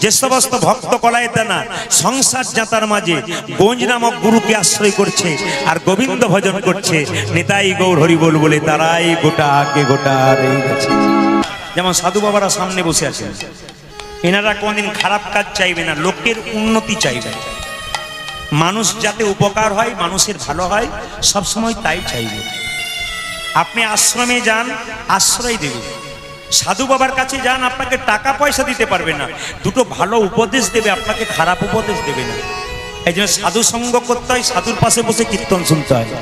যে সমস্ত ভক্ত কলাইয়ের দানা সংসার জাঁতার মাঝে গোঁজ নামক গুরুকে আশ্রয় করছে আর গোবিন্দ ভজন করছে, নিতাই গৌর হরি বল বলে তারাই গোটাকে গোটা রয়ে গেছে। যেমন সাধু বাবারা সামনে বসে আছেন, এনারা কোনদিন খারাপ কাজ চাইবে না, লোকের উন্নতি চাইবে, মানুষ যাতে উপকার হয়, মানুষের ভালো হয়, সবসময় তাই চাইবে। আপনি আশ্রমে যান, আশ্রয় দেবে। সাধু বাবার কাছে যান, আপনাকে টাকা পয়সা দিতে পারবে না, দুটো ভালো উপদেশ দেবে, আপনাকে খারাপ উপদেশ দেবে না। এই জন্য সাধু সঙ্গ করতে হয়, সাধুর পাশে বসে কীর্তন শুনতে হয়।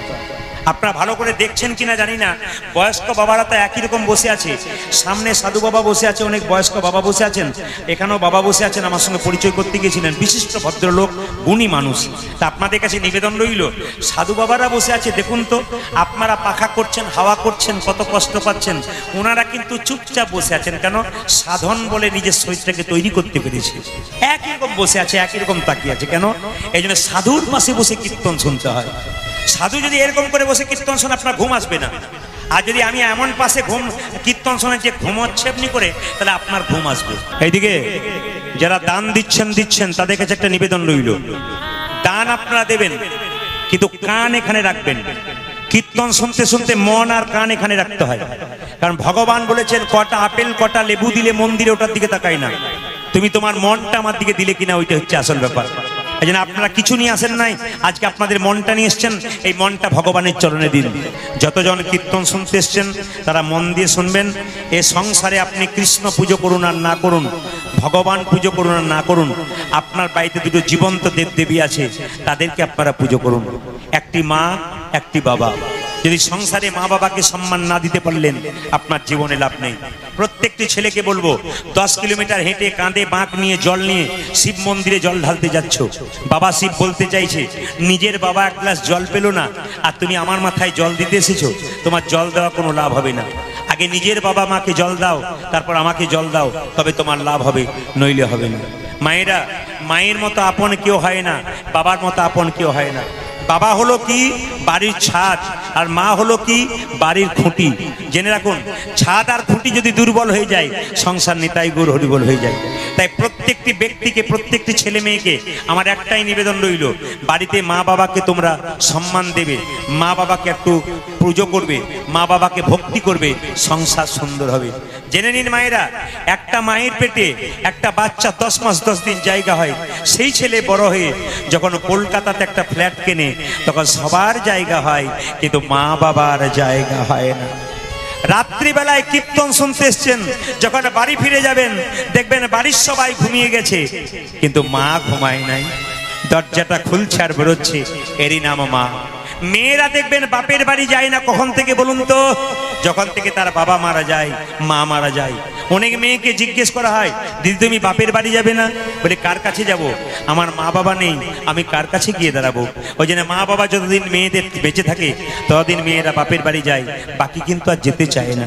আপনারা ভালো করে দেখছেন কিনা জানি না, বয়স্ক বাবারা তো একই রকম বসে আছে। সামনে সাধু বাবা বসে আছে, অনেক বয়স্ক বাবা বসে আছেন, এখানেও বাবা বসে আছেন, আমার সঙ্গে পরিচয় করতে গিয়েছিলেন, বিশিষ্ট ভদ্রলোক, গুণী মানুষ। তা আপনাদের কাছে নিবেদন রইল, সাধু বাবারা বসে আছে, দেখুন তো আপনারা পাখা করছেন, হাওয়া করছেন, কত কষ্ট পাচ্ছেন, ওনারা কিন্তু চুপচাপ বসে আছেন। কেন? সাধন বলে নিজের শরীরটাকে তৈরি করতে পেরেছে। একই রকম বসে আছে, একই রকম তাকিয়ে আছে। কেন? এই জন্য সাধুর পাশে বসে কীর্তন শুনতে হয়। সাধু যদি এরকম করে বসে কীর্তন শোনে, আপনার ঘুম আসবে না। আর যদি আমি এমন পাশে কীর্তন শোনে যে ঘুমোচ্ছে আপনি করে, তাহলে আপনার ঘুম আসবে। এইদিকে যারা দান দিচ্ছেন তাদের কাছে একটা নিবেদন রইল, দান আপনারা দেবেন, কিন্তু কান এখানে রাখবেন। কীর্তন শুনতে শুনতে মন আর কান এখানে রাখতে হয়, কারণ ভগবান বলেছেন কটা আপেল কটা লেবু দিলে মন্দিরে ওটার দিকে তাকাই না, তুমি তোমার মনটা আমার দিকে দিলে কিনা, ওইটা হচ্ছে আসল ব্যাপার। এই জন্য আপনারা কিছু নিয়ে আসেন নাই, আজকে আপনাদের মনটা নিয়ে এসছেন, এই মনটা ভগবানের চরণে দিন। যতজন কীর্তন শুনতে এসছেন তারা মন দিয়ে শুনবেন। এ সংসারে আপনি কৃষ্ণ পুজো করুন আর না করুন, ভগবান পুজো করুন আর না করুন, আপনার বাড়িতে দুটো জীবন্ত দেবদেবী আছে, তাদেরকে আপনারা পুজো করুন। একটি মা, একটি বাবা। যদি সংসারে মা বাবাকে সম্মান না দিতে পারলেন, আপনার জীবনে লাভ নেই। প্রত্যেকটি ছেলেকে বলবো, 10 কিলোমিটার হেঁটে কাঁধে বাঁক নিয়ে জল নিয়ে শিব মন্দিরে জল ঢালতে যাচ্ছ, বাবা শিব বলতে চাইছে, নিজের বাবা এক গ্লাস জল পেল না আর তুমি আমার মাথায় জল দিতে এসেছো, তোমার জল দেওয়া কোনো লাভ হবে না। আগে নিজের বাবা মাকে জল দাও, তারপর আমাকে জল দাও, তবে তোমার লাভ হবে, নইলে হবে না। মায়েরা, মায়ের মতো আপন কেউ হয় না, বাবার মতো আপন কেউ হয় না। বাবা হলো কি? বাড়ির ছাদ, আর মা হলো কি? বাড়ির খুঁটি। জেনে রাখুন, ছাদ আর খুঁটি যদি দুর্বল হয়ে যায়, সংসার নিতাই গৌর হরিবল হয়ে যায়। তাই প্রত্যেকটি ব্যক্তিকে, প্রত্যেকটি ছেলে মেয়েকে আমার একটাই নিবেদন রইল, বাড়িতে মা বাবাকে তোমরা সম্মান দেবে, মা বাবাকে একটু পুজো করবে, মা বাবাকে ভক্তি করবে, সংসার সুন্দর হবে। জেনে নিন মায়েরা, একটা মায়ের পেটে একটা বাচ্চা 10 মাস 10 দিন জায়গা হয়, সেই ছেলে বড় হয়ে যখন কলকাতাতে একটা ফ্ল্যাট কেনে, তখন সবার জায়গা হয়, কিন্তু মা বাবার জায়গা হয় না। রাত্রিবেলায় কীর্তন শুনতে এসছেন, যখন বাড়ি ফিরে যাবেন দেখবেন বাড়ির সবাই ঘুমিয়ে গেছে, কিন্তু মা ঘুমায় নাই, দরজাটা খুলছে আর বেরোচ্ছে, এরই নাম মা। মেয়েরা দেখবেন বাপের বাড়ি যায় না, কখন থেকে বলুন তো? যখন থেকে তার বাবা মারা যায়, মা মারা যায়। অনেক মেয়েকে জিজ্ঞেস করা হয়, দিদি তুমি বাপের বাড়ি যাবে না? বলে কার কাছে যাব? আমার মা বাবা নেই, আমি কার কাছে গিয়ে দাঁড়াবো? ওই জন্য মা বাবা যতদিন মেয়েদের বেঁচে থাকে ততদিন মেয়েরা বাপের বাড়ি যায়, বাকি কিন্তু আর যেতে চায় না।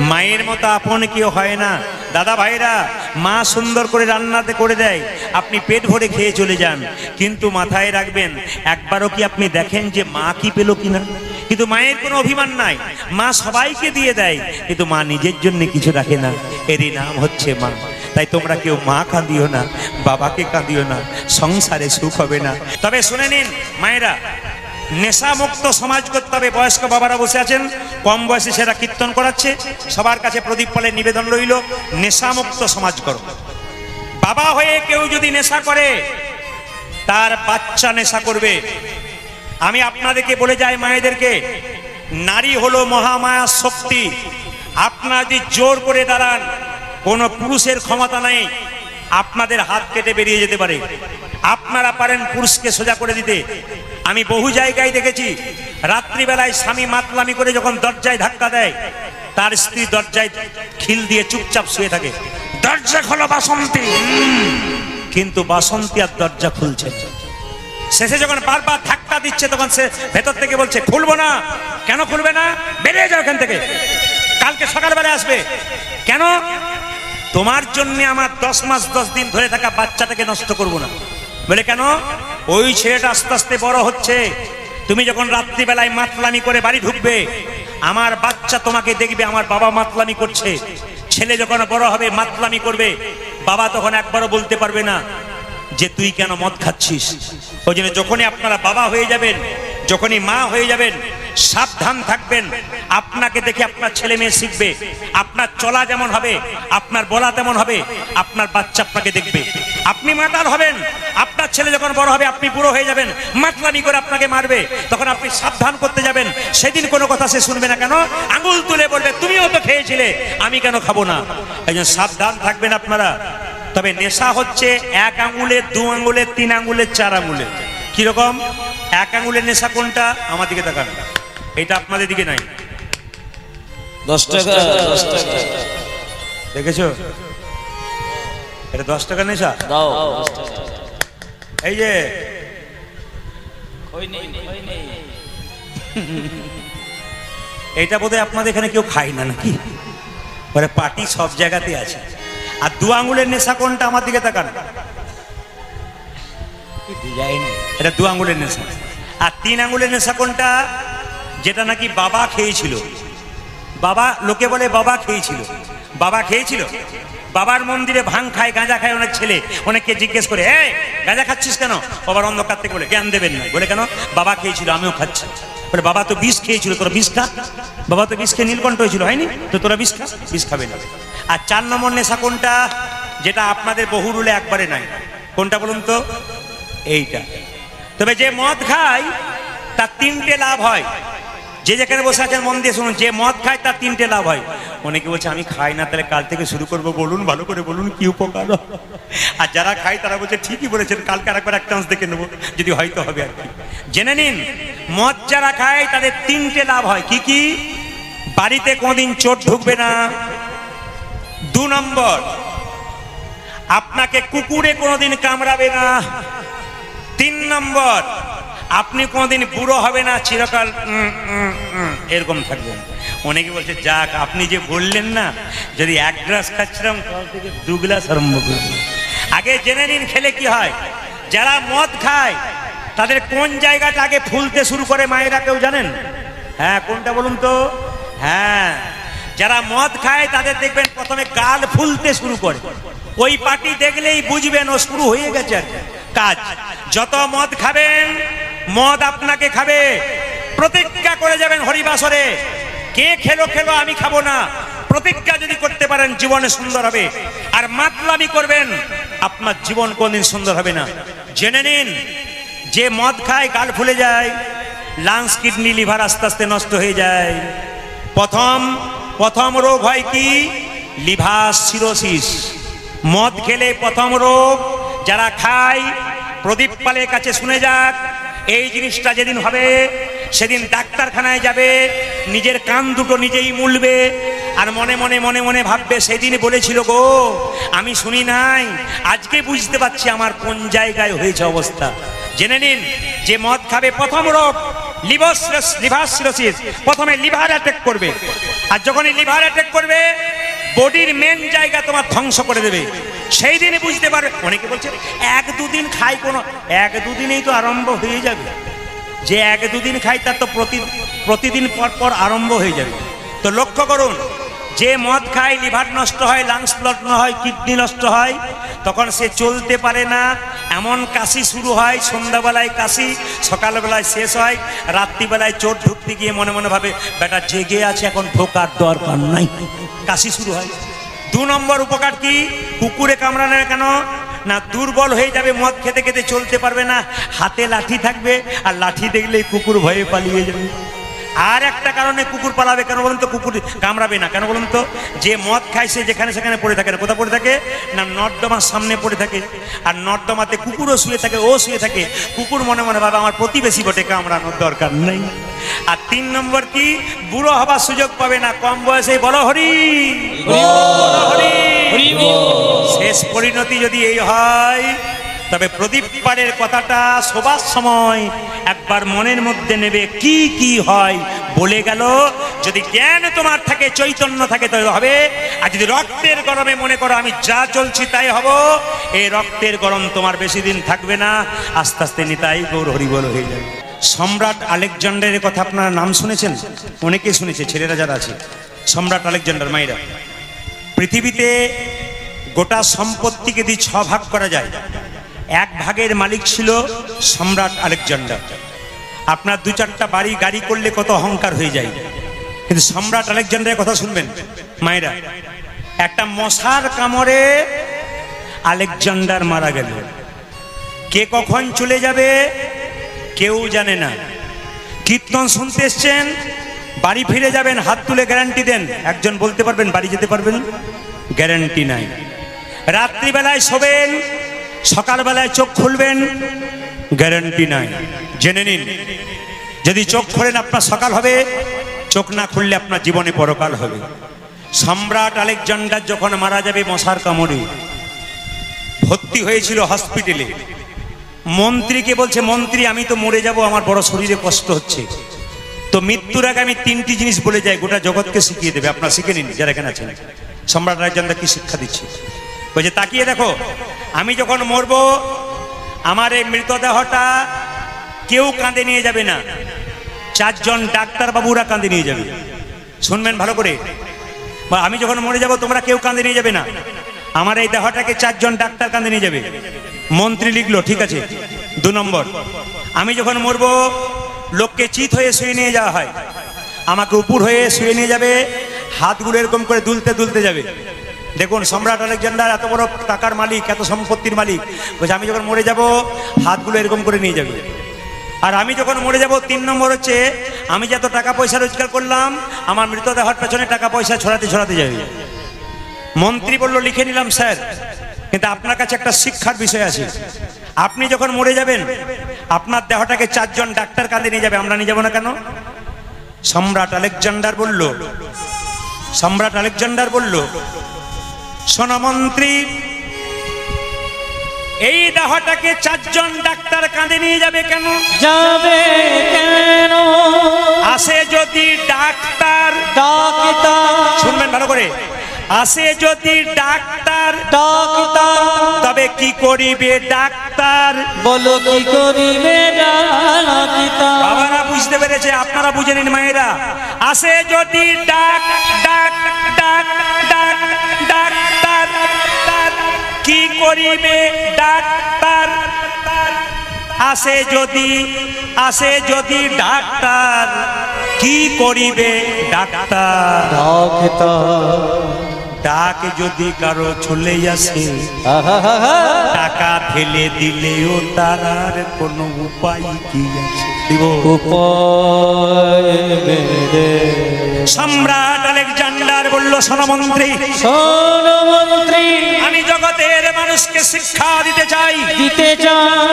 মায়ের মতো আপন কেউ হয় না। দাদা ভাইরা, মা সুন্দর করে রান্নাতে করে দেয়, আপনি পেট ভরে খেয়ে চলে যান, কিন্তু মাথায় রাখবেন, একবারও কি আপনি দেখেন যে মা কি পেল কিনা? কিন্তু মায়ের কোনো অভিমান নাই, মা সবাইকে দিয়ে দেয়, কিন্তু মা নিজের জন্য কিছু রাখে না, এরই নাম হচ্ছে মা। তাই তোমরা কেউ মা কাঁদিও না, বাবাকে কাঁদিও না, সংসারে সুখ হবে না। তবে শুনে নিন মায়েরা, নেশামুক্ত সমাজ করতে হবে। বয়স্ক বাবারা বসে আছেন, কম বয়সে সেরা কীর্তন করাচ্ছে, সবার কাছে প্রদীপ ফলের নিবেদন রইল, নেশামুক্ত সমাজ করো। বাবা হয়ে কেউ যদি নেশা করে, তার বাচ্চা নেশা করবে। আমি আপনাদেরকে বলে যাই, মায়েদেরকে, নারী হলো মহামায়া শক্তি। আপনারা যদি জোর করে দাঁড়ান, কোনো পুরুষের ক্ষমতা নেই আপনাদের হাত কেটে বেরিয়ে যেতে পারে। আপনারা পারেন পুরুষকে সোজা করে দিতে। আমি বহু জায়গায় দেখেছি, রাত্রিবেলায় স্বামী মাতলামি করে যখন দরজায় ধাক্কা দেয়, তার স্ত্রী দরজায় খিল দিয়ে চুপচাপ শুয়ে থাকে, দরজা খোলো বাসন্তী, কিন্তু বাসন্তী আর দরজা খুলছে। শেষে যখন বারবার ধাক্কা দিচ্ছে, তখন সে ভেতর থেকে বলছে, খুলবো না। কেন খুলবে না? বেরিয়ে যাও এখান থেকে, কালকে সকালবেলা আসবে। কেন? তোমার জন্য আমার 10 মাস 10 দিন ধরে থাকা বাচ্চাটাকে নষ্ট করব না। বলে কেন? ওই ছেলেটা আস্তে আস্তে বড় হচ্ছে, তুমি যখন রাত্রিবেলায় মাতলামি করে বাড়ি ঢুকবে, আমার বাচ্চা তোমাকে দেখবে আমার বাবা মাতলামি করছে। ছেলে যখন বড় হবে মাতলামি করবে, বাবা তখন একবারও বলতে পারবে না যে তুই কেন মদ খাচ্ছিস। ওই জন্য যখনই আপনারা বাবা হয়ে যাবেন, যখনই মা হয়ে যাবেন, সাবধান থাকবেন। আপনাকে দেখে আপনার ছেলে মেয়ে শিখবে। আপনার চলা যেমন হবে, আপনার বলা তেমন হবে, আপনার বাচ্চা আপনাকে দেখবে। আপনি মাতাল হবেন, আপনার ছেলে যখন বড় হবে, আপনি বুড়ো হয়ে যাবেন, মাতলামি করে আপনাকে মারবে, তখন আপনি সাবধান করতে যাবেন। সেদিন কোনো কথা সে শুনবে না। কেন? আঙুল তুলে বলবে, তুমিও তো খেয়েছিলে, আমি কেন খাবো না। এই জন্য সাবধান থাকবেন আপনারা। তবে নেশা হচ্ছে 1 আঙুলে, 2 আঙুলে, 3 আঙুলে, 4 আঙুলে। কিরকম? 1 আঙুলের নেশা কোনটা? আমার দিকে তাকান, এটা আপনাদের দিকে নাই। 10 টাকা, 10 টাকা দেখেছো? এটা 10 টাকা নেশা দাও। এই যে এইটা বোধহয় আপনাদের এখানে কেউ খায় না নাকি? পরে পার্টি সব জায়গাতে আছে। আর 2 আঙুলের নেশা কোনটা? আমার দিকে তাকান, এটা 2 আঙুলের নেশা। আর 3 আঙুলের নেশা কোনটা? যেটা নাকি বাবা খেয়েছিল। বাবা, লোকে বলে বাবা খেয়েছিল। বাবা খেয়েছিল, বাবার মন্দিরে ভাং খায়, গাঁজা খায় অনেক ছেলে। অনেককে জিজ্ঞেস করে, এই গাঁজা খাচ্ছিস কেন? বাবার অন্ধকার থেকে বলে, জ্ঞান দেবেন না। বলে কেন? বাবা খেয়েছিল, আমিও খাচ্ছি। বলে বাবা তো বিষ খেয়েছিল, তোরা বিষ খা। বাবা তো বিষ খেয়ে নীলকণ্ঠ হয়েছিল, হয়নি? তো তোরা বিষ খা, বিষ খাবে না। আর 4 নম্বর নেশা কোনটা? যেটা আপনাদের বহুরুলে একবারে নাই। কোনটা বলুন তো? এইটা। তবে যে মদ খায় তার 3টে লাভ হয়। যে যেখানে বসে আছেন মন দিয়ে শুনুন, যে মদ খায় তার 3টে লাভ হয়। অনেকে বলছে আমি খাই না, তাহলে কাল থেকে শুরু করবো। বলুন, ভালো করে বলুন কি উপকার। আর যারা খায় তারা বলছে ঠিকই বলেছেন, কালকে আরেকবার এক চান্স দেখে নেবো, যদি হয়তো হবে আর কি। জেনে নিন, মদ যারা খায় তাদের 3টে লাভ হয়। কি কি? বাড়িতে কোনোদিন চোর ঢুকবে না। 2 নম্বর, আপনাকে কুকুরে কোনোদিন কামড়াবে না। 3 নম্বর, আপনি কোনোদিন বুড়ো হবে না, চিরকাল এরকম থাকবেন। অনেকে বলছে, যাক আপনি যে বললেন না, যদি 1 গ্লাস খাচ্ছিলাম, কাল থেকে 2 গ্লাস আরম্ভ করব। আগে জেনে নিন খেলে কি হয়। যারা মদ খায় তাদের কোন জায়গাটা আগে ফুলতে শুরু করে মায়েরা, কেউ জানেন? হ্যাঁ, কোনটা বলুন তো? হ্যাঁ, যারা মদ খায় তাদের দেখবেন প্রথমে গাল ফুলতে শুরু করে। ওই পার্টি দেখলেই বুঝবেন ও শুরু হয়ে গেছে আর কাজ। যত মদ খাবেন, মদ আপনাকে খাবে। প্রতিজ্ঞা করে যাবেন হরিবাসরে, কে খেলো খেলো, আমি খাবো না। প্রতিজ্ঞা যদি করতে পারেন, জীবনে সুন্দর হবে। আর মাতলামি করবেন, আপনার জীবন কোনদিন সুন্দর হবে না। জেনে নিন, যে মদ খায় গাল ফুলে যায়, লাংস, কিডনি, লিভার আস্তে আস্তে নষ্ট হয়ে যায়। প্রথম রোগ হয় কি? Liver cirrhosis. মদ খেলে প্রথম রোগ। যারা খায়, প্রদীপ পালের কাছে শুনে যাক, এই জিনিসটা যেদিন হবে সেদিন ডাক্তারখানায় যাবে, নিজের কান দুটো নিজেই মুলবে, আর মনে মনে মনে মনে ভাববে, সেদিন বলেছিল গো, আমি শুনি নাই, আজকে বুঝতে পারছি আমার কোন জায়গায় হয়েছে অবস্থা। জেনে নিন, যে মদ খাবে প্রথম রোগ লিভার সিরোসিস। প্রথমে লিভার অ্যাটাক করবে, আর যখনই লিভার অ্যাটাক করবে, বডির মেন জায়গা তোমার ধ্বংস করে দেবে। সেই দিনে বুঝতে পারবে। অনেকে বলছে 1-2 দিন খাই, কোনো 1-2 দিনেই তো আরম্ভ হয়ে যাবে। যে 1-2 দিন খাই তার তো প্রতিদিন পর পর আরম্ভ হয়ে যাবে। তো লক্ষ্য করুন, যে মদ খায় লিভার নষ্ট হয়, লাংস নষ্ট হয়, কিডনি নষ্ট হয়, তখন সে চলতে পারে না। এমন কাশি শুরু হয়, সন্ধ্যাবেলায় কাশি, সকালবেলায় শেষ হয়, রাত্রিবেলায় চোর ঢুকতে গিয়ে মনে মনে ভাবে, বেটা জেগে আছে, এখন ঢোকার দরকার নাই, কাশি শুরু হয়। 2 নম্বর উপকার কি? কুকুরে কামড়ানো কেন না, দুর্বল হয়ে যাবে, মদ খেতে খেতে চলতে পারবে না, হাতে লাঠি থাকবে, আর লাঠি দেখলেই কুকুর ভয়ে পালিয়ে যাবে। আর একটা কারণে কুকুর পালাবে কেন বলুন তো, কুকুর কামড়াবে না কেন বলুন তো, যে মদ খাইছে যেখানে সেখানে পড়ে থাকে না, কোথায় পড়ে থাকে না, নর্দমার সামনে পড়ে থাকে। আর নর্দমাতে কুকুরও শুয়ে থাকে, ও শুয়ে থাকে, কুকুর মনে মনে ভাবে আমার প্রতিবেশী বটে, কামড়ানোর দরকার নেই। আর 3 নম্বর কি, বুড়ো হবার সুযোগ পাবে না, কম বয়সে বলো হরি বলো হরি। শেষ পরিণতি যদি এই হয়, তবে প্রদীপ পাড়ের কথাটা সবার সময় একবার মনের মধ্যে নেবে, কি কি হয় বলে গেল। যদি জ্ঞান তোমার থাকে, চৈতন্য থাকে, তবে হবে। আর যদি রক্তের গরমে মনে করো আমি যা চলছি তাই হব, এই রক্তের গরম তোমার বেশি দিন থাকবে না, আস্তে আস্তে নিতাই গৌর হরি বল হয়ে যাবে। সম্রাট আলেকজান্ডারের কথা আপনারা নাম শুনেছেন, অনেকে শুনেছে, ছেলেরা যারা আছে। সম্রাট আলেকজান্ডার, মাইরা, পৃথিবীতে গোটা সম্পত্তিকে দিয়ে 6 ভাগ করা যায়, 1 ভাগের মালিক ছিল সম্রাট আলেকজান্ডার। আপনার 2-4টা বাড়ি গাড়ি করলে কত অহংকার হয়ে যায়, কিন্তু সম্রাট আলেকজান্ডারের কথা শুনবেন মায়েরা। একটা মশার কামড়ে আলেকজান্ডার মারা গেল, কে কখন চলে যাবে কেউ জানে না। কীর্তন শুনতে এসছেন, বাড়ি ফিরে যাবেন, হাত তুলে গ্যারান্টি দেন, একজন বলতে পারবেন বাড়ি যেতে পারবেন? গ্যারান্টি নাই। রাত্রিবেলায় শোবেন, সকালবেলায় চোখ খুলবেন, গ্যারান্টি নাই। জেনে নিন, যদি চোখ খোলেন আপনার সকাল হবে, চোখ না খুললে আপনার জীবনে পরকাল হবে। সম্রাট আলেকজান্ডার যখন মারা যাবে মশার কামড়ে, ভর্তি হয়েছিল হসপিটালে। মন্ত্রীকে বলছে, মন্ত্রী আমি তো মরে যাব, আমার বড় শরীরে কষ্ট হচ্ছে, তো মৃত্যুর আগে আমি 3টি জিনিস বলে যাই, গোটা জগৎকে শিখিয়ে দেবে, আপনারা শিখে নিন যারা এখানে আছেন। সম্রাট আলেকজান্ডার কি শিক্ষা দিচ্ছে, বলছে তাকিয়ে দেখো, আমি যখন মরবো আমার এই মৃতদেহটা কেউ কাঁধে নিয়ে যাবে না, 4 জন ডাক্তার বাবুরা কাঁধে নিয়ে যাবে। শুনবেন ভালো করে, আমি যখন মরে যাব তোমরা কেউ কাঁধে নিয়ে যাবে না, আমার এই দেহটাকে 4 জন ডাক্তার কাঁধে নিয়ে যাবে। মন্ত্রী লিখলো ঠিক আছে। 2 নম্বর, আমি যখন মরবো লোককে চিত হয়ে শুয়ে নিয়ে যাওয়া হয়, আমাকে উপর হয়ে শুয়ে নিয়ে যাবে, হাতগুলো এরকম করে দুলতে দুলতে যাবে। দেখুন সম্রাট আলেকজান্ডার এত বড় টাকার মালিক, এত সম্পত্তির মালিক, বলছে আমি যখন মরে যাব হাতগুলো এরকম করে নিয়ে যাবে। আর আমি যখন মরে যাব 3 নম্বর হচ্ছে, আমি যত টাকা পয়সা রোজগার করলাম আমার মৃতদেহের পেছনে টাকা পয়সা ছড়াতে ছড়াতে যাবে। মন্ত্রী বলল লিখে নিলাম স্যার, কিন্তু আপনার কাছে একটা শিক্ষার বিষয় আছে। আপনি যখন মরে যাবেন আপনার দেহটাকে 4 জন ডাক্তার কাঁধে নিয়ে যাবে, আমরা নিয়ে যাবো না কেন? সম্রাট আলেকজান্ডার বলল শোনো মন্ত্রী, এই দেহটাকে 4 জন ডাক্তার কাঁধে নিয়ে যাবে কেন? যাবে কেন? আসে যদি ডাক্তার, শুনবেন ভালো করে, আসে যদি ডাক্তার, তবে কি করিবে ডাক্তার? বলো কি করিবে ডাক্তার? বাবারা বুঝতে পেরেছে, আপনারা বুঝে নিন মায়েরা। আসে যদি ডাক্তার, কি করিবে ডাক্তার? আসে যদি ডাক্তার, কি করিবে ডাক্তার? ডাক যদি কারো চলে আসে, টাকা ফেলে দিলেও তার আর কোনো উপায় কি আছে? সম্রাট আলেকজান্ডার বলল শোনো মন্ত্রী, আমি জগতের মানুষকে শিক্ষা দিতে চাই।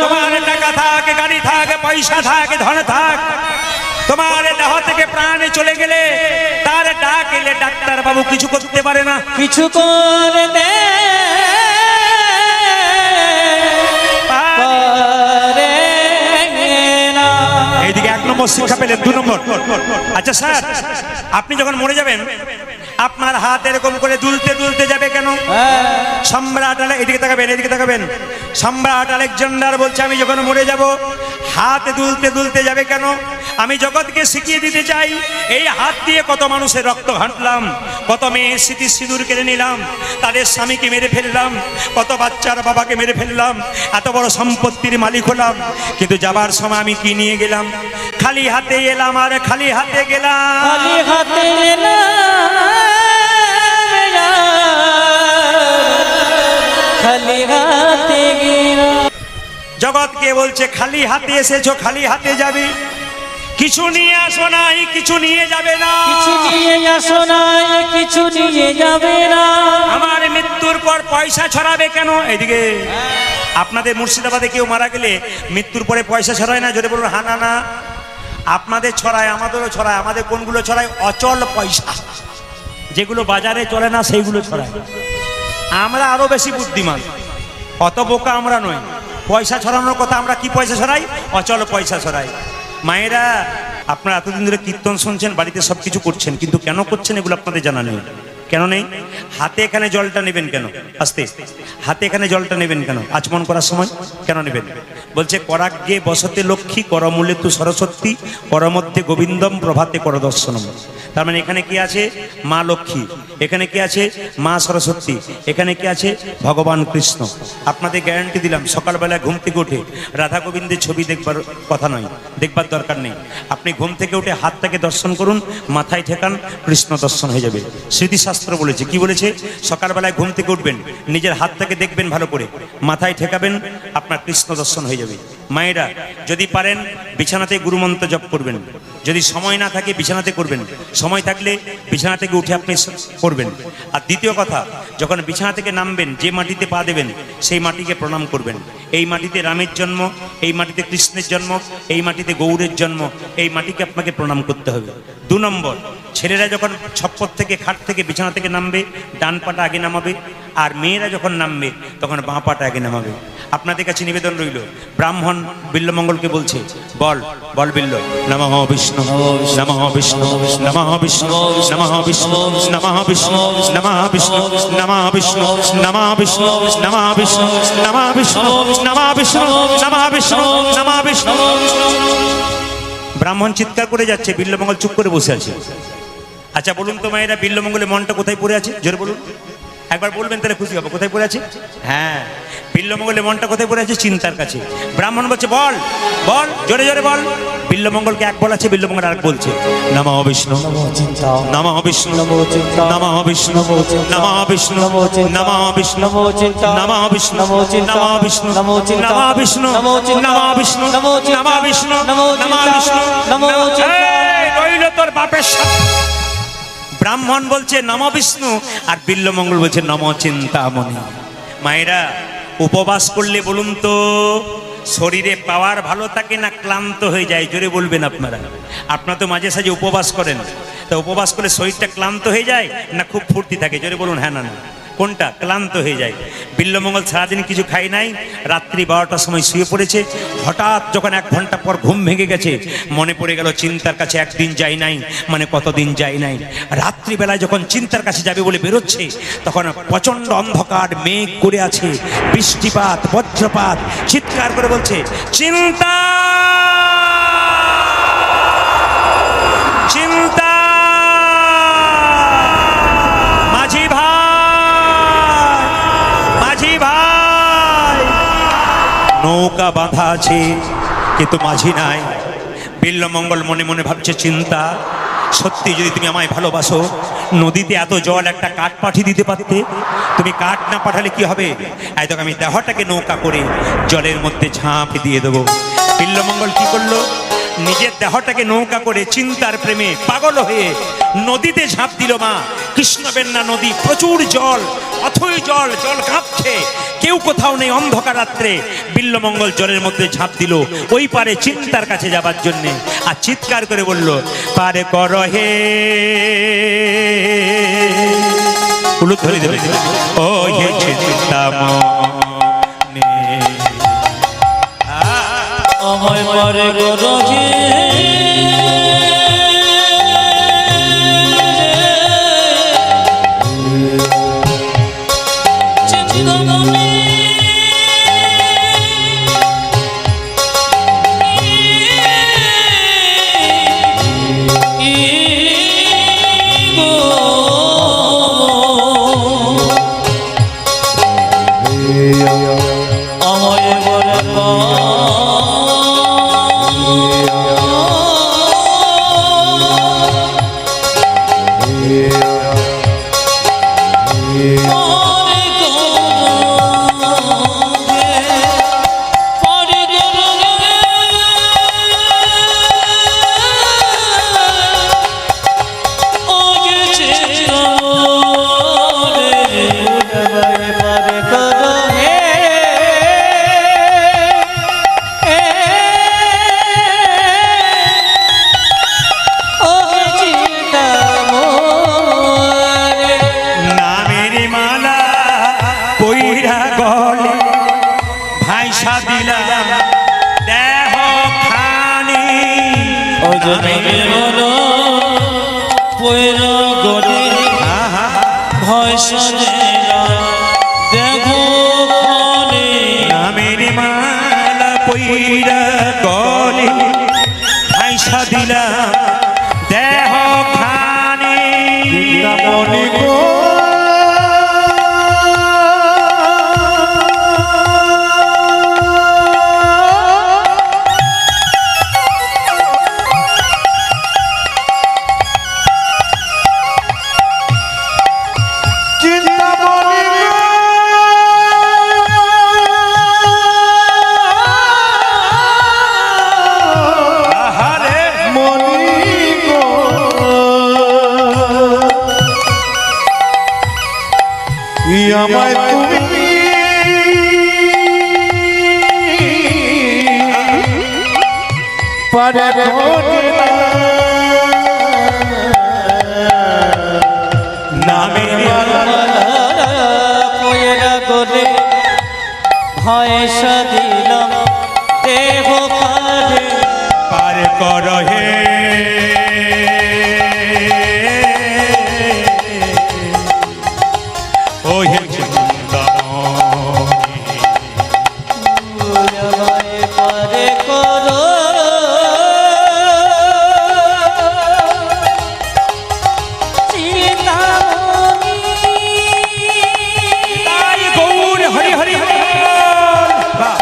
তোমার টাকা থাক, গাড়ি থাক, পয়সা থাক, ধন থাক, তোমার দেহ থেকে প্রাণ চলে গেলে তার ডাক এলে ডাক্তার বাবু কিছু করতে পারে না, কিছু করতে পারে না। এইদিকে 1 নম্বর শিক্ষা পেলেন। 2 নম্বর, আচ্ছা স্যার আপনি যখন মরে যাবেন আপনার হাত এরকম করে দুলতে দুলতে যাবে কেন? সম্রাট এদিকে তাকাবেন, সম্রাট আলেকজান্ডার বলছে আমি যখন মরে যাব হাত দুলতে দুলতে যাবে কেন? আমি জগৎকে শিখিয়ে দিতে চাই, এই হাত দিয়ে কত মানুষের রক্ত ঘাঁটলাম, কত মেয়ের স্মৃতি সিঁদুর কেড়ে নিলাম, তাদের স্বামীকে মেরে ফেললাম, কত বাচ্চার বাবাকে মেরে ফেললাম, এত বড় সম্পত্তির মালিক হলাম, কিন্তু যাবার সময় আমি কি নিয়ে গেলাম? খালি হাতে এলাম আর খালি হাতে গেলাম, খালি হাতে জগৎকে বলছে খালি হাতে এসেছো খালি হাতে যাবে, কিছু নিয়ে আসো নাই, কিছু নিয়ে যাবে না। কিছু নিয়ে আসো নাই, কিছু নিয়ে যাবে না। আমার মৃত্যুর পর পয়সা ছড়াবে কেন? এদিকে আপনাদের মুর্শিদাবাদে কেউ মারা গেলে মৃত্যুর পরে পয়সা ছড়ায় না? জোরে বলুন হা না না। আপনাদের ছড়ায়, আমাদেরও ছড়ায়। আমাদের কোনগুলো ছড়ায়? অচল পয়সা, যেগুলো বাজারে চলে না সেইগুলো ছড়ায়। আমরা আরো বেশি বুদ্ধিমান, অত বোকা আমরা নই। পয়সা ছড়ানোর কথা, আমরা কি পয়সা ছড়াই? অচল পয়সা ছড়াই। মায়েরা, আপনারা এতদিন ধরে কীর্তন শুনছেন, বাড়িতে সব কিছু করছেন, কিন্তু কেন করছেন এগুলো আপনাদের জানা নেই। কেন নেই? হাতে এখানে জলটা নেবেন কেন? আস্তে হাতে এখানে জলটা নেবেন কেন? আচমন করার সময় কেন নেবেন? বলছে করাগ্যে বসতে লক্ষ্মী, করমূলে তু সরস্বতী, করমধ্যে গোবিন্দম, প্রভাতে কর দর্শনম। তার মানে এখানে কি আছে? মা লক্ষ্মী। এখানে কি আছে? মা সরস্বতী। এখানে কি আছে? ভগবান কৃষ্ণ। আপনাদের গ্যারান্টি দিলাম, সকালবেলা ঘুম থেকে উঠে রাধা গোবিন্দের ছবি দেখবার কথা নয়, দেখবার দরকার নেই। আপনি ঘুম থেকে উঠে হাতটাকে দর্শন করুন, মাথায় ঠেকান, কৃষ্ণ দর্শন হয়ে যাবে। স্মৃতিশাস্ত্র বলেছে, কি বলেছে? সকালবেলায় ঘুম থেকে উঠবেন, নিজের হাতটাকে দেখবেন ভালো করে, মাথায় ঠেকাবেন, আপনার কৃষ্ণ দর্শন হয়ে যাবে। মায়েরা, যদি পারেন বিছানাতে গুরুমন্ত্র জপ করবেন। যদি সময় না থাকে বিছানাতে করবেন, সময় থাকলে বিছানা থেকে উঠে আপনি করবেন। আর দ্বিতীয় কথা, যখন বিছানা থেকে নামবেন, যে মাটিতে পা দেবেন সেই মাটিকে প্রণাম করবেন। এই মাটিতে রামের জন্ম, এই মাটিতে কৃষ্ণের জন্ম, এই মাটিতে গৌরের জন্ম, এই মাটিকে আপনাকে প্রণাম করতে হবে। 2 নম্বর, ছেলেরা যখন ছপ্পর থেকে, খাট থেকে, বিছানা থেকে নামবে, ডান পাটা আগে নামাবে, আর মেয়েরা যখন নামবে তখন বাঁ পাটা আগে নামাবে। আপনাদের কাছে নিবেদন রইল, ব্রাহ্মণ বিল্লমঙ্গলকে বলছে, বল বল বিল্ল, নমঃ বিষ্ণু নমঃ বিষ্ণু নমঃ বিষ্ণু নমঃ বিষ্ণু নমঃ বিষ্ণু নমঃ বিষ্ণু নমঃ বিষ্ণু নমঃ বিষ্ণু নমঃ বিষ্ণু নমঃ বিষ্ণু নমঃ বিষ্ণু নমঃ বিষ্ণু নমঃ বিষ্ণু। ব্রাহ্মণ চিৎকার করে যাচ্ছে, বিল্লমঙ্গল চুপ করে বসে আছে। আচ্ছা বলুন তো মায়েরা, বিল্লমঙ্গলের মনটা কোথায় পড়ে আছে? জোরে বলুন, একবার বলবেন তাহলে খুশি হবে। কোথায় পড়ে আছে? হ্যাঁ, বিল্লমঙ্গলের মনটা কোথায় পড়ে আছে? চিন্তার কাছে। ব্রাহ্মণ বলছে, বল বল, জোরে জোরে বল। বিল্লমঙ্গলকে এক বল আছে, বিল্লমঙ্গল আরেক বলছে, নমঃ বিষ্ণু নমঃ বিষ্ণু নমঃ বিষ্ণু নমঃ বিষ্ণু নমঃ বিষ্ণু নমঃ বিষ্ণু নমঃ বিষ্ণু নমঃ বিষ্ণু নমঃ বিষ্ণু নমঃ বিষ্ণু নমঃ বিষ্ণু। এই রইল তোর বাপের সাথে। ব্রাহ্মণ বলছে নম বিষ্ণু, আর বিল্লমঙ্গল বলছে নম চিন্তামণি। মায়েরা, উপবাস করলে বলুন তো শরীরে পাওয়ার ভালো থাকে না ক্লান্ত হয়ে যায়? জোরে বলবেন আপনারা। আপনারা তো মাঝে সাঝে উপবাস করেন, তা উপবাস করলে শরীরটা ক্লান্ত হয়ে যায় না খুব ফুর্তি থাকে? জোরে বলুন হ্যাঁ না না। কোনটা? ক্লান্ত হয়ে যায়। বিল্লমঙ্গল সারাদিন কিছু খাই নাই, রাত্রি 12টার সময় শুয়ে পড়েছে। হঠাৎ যখন 1 ঘন্টা পর ঘুম ভেঙে গেছে, মনে পড়ে গেল চিন্তার কাছে একদিন যাই নাই, মানে কতদিন যাই নাই। রাত্রিবেলায় যখন চিন্তার কাছে যাবে বলে বেরোচ্ছে, তখন প্রচন্ড অন্ধকার, মেঘ করে আছে, বৃষ্টিপাত, বজ্রপাত। চিৎকার করে বলছে, চিন্তা চিন্তা। মাঝি ভাই, মাঝি ভাই, নৌকা বাঁধা আছে কিন্তু মাঝি নাই। বিল্লমঙ্গল মনে মনে ভাবছে, চিন্তা, সত্যি যদি তুমি আমায় ভালোবাসো, নদীতে এত জল, একটা কাঠ পাঠিয়ে দিতে পারতে। তুমি কাঠ না পাঠালে কি হবে? এই দেখো আমি দেহটাকে নৌকা করে জলের মধ্যে ঝাঁপ দিয়ে দেবো। বিল্লমঙ্গল কি করলো? নিজের দেহটাকে নৌকা করে চিন্তার প্রেমে পাগল হয়ে নদীতে ঝাঁপ দিল। মা কৃষ্ণবেন্না নদী, প্রচুর জল, অথই জল, জল কাঁপছে, কেউ কোথাও নেই, অন্ধকার রাত্রে। বিল্লমঙ্গল জলের মধ্যে ঝাঁপ দিল ওই পারে চিন্তার কাছে যাবার জন্যে, আর চিৎকার করে বলল, পারে কর হে উলুদ ধরে ধরে ও হে চিন্তামণি, আমায় পারে করো হে চিন্তামণি। আমায় বলে গলে ভাইসা দিলাম দেহ খানি ও জনমে বলো পয়রা গড়ে ভয়সা দিলাম দেখো খানে নামের মালা পইরা গলে ভাইসা দিলাম দেহ খানি মনে গো আহারে আমায় তুমি পারে নামের পয়রা গড়ে ভয়সা দিলাম দেহ খানে পার কর হে ও হে আমায় পারে করো চিন্তামণি তাই গৌর হরি হরি হরি বাহ।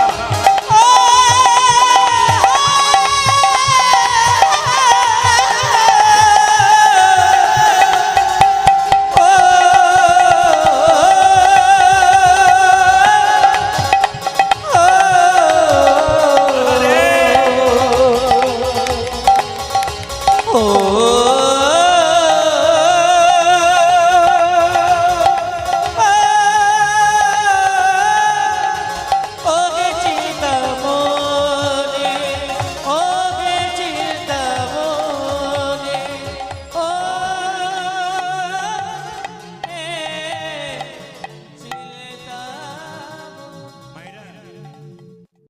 ও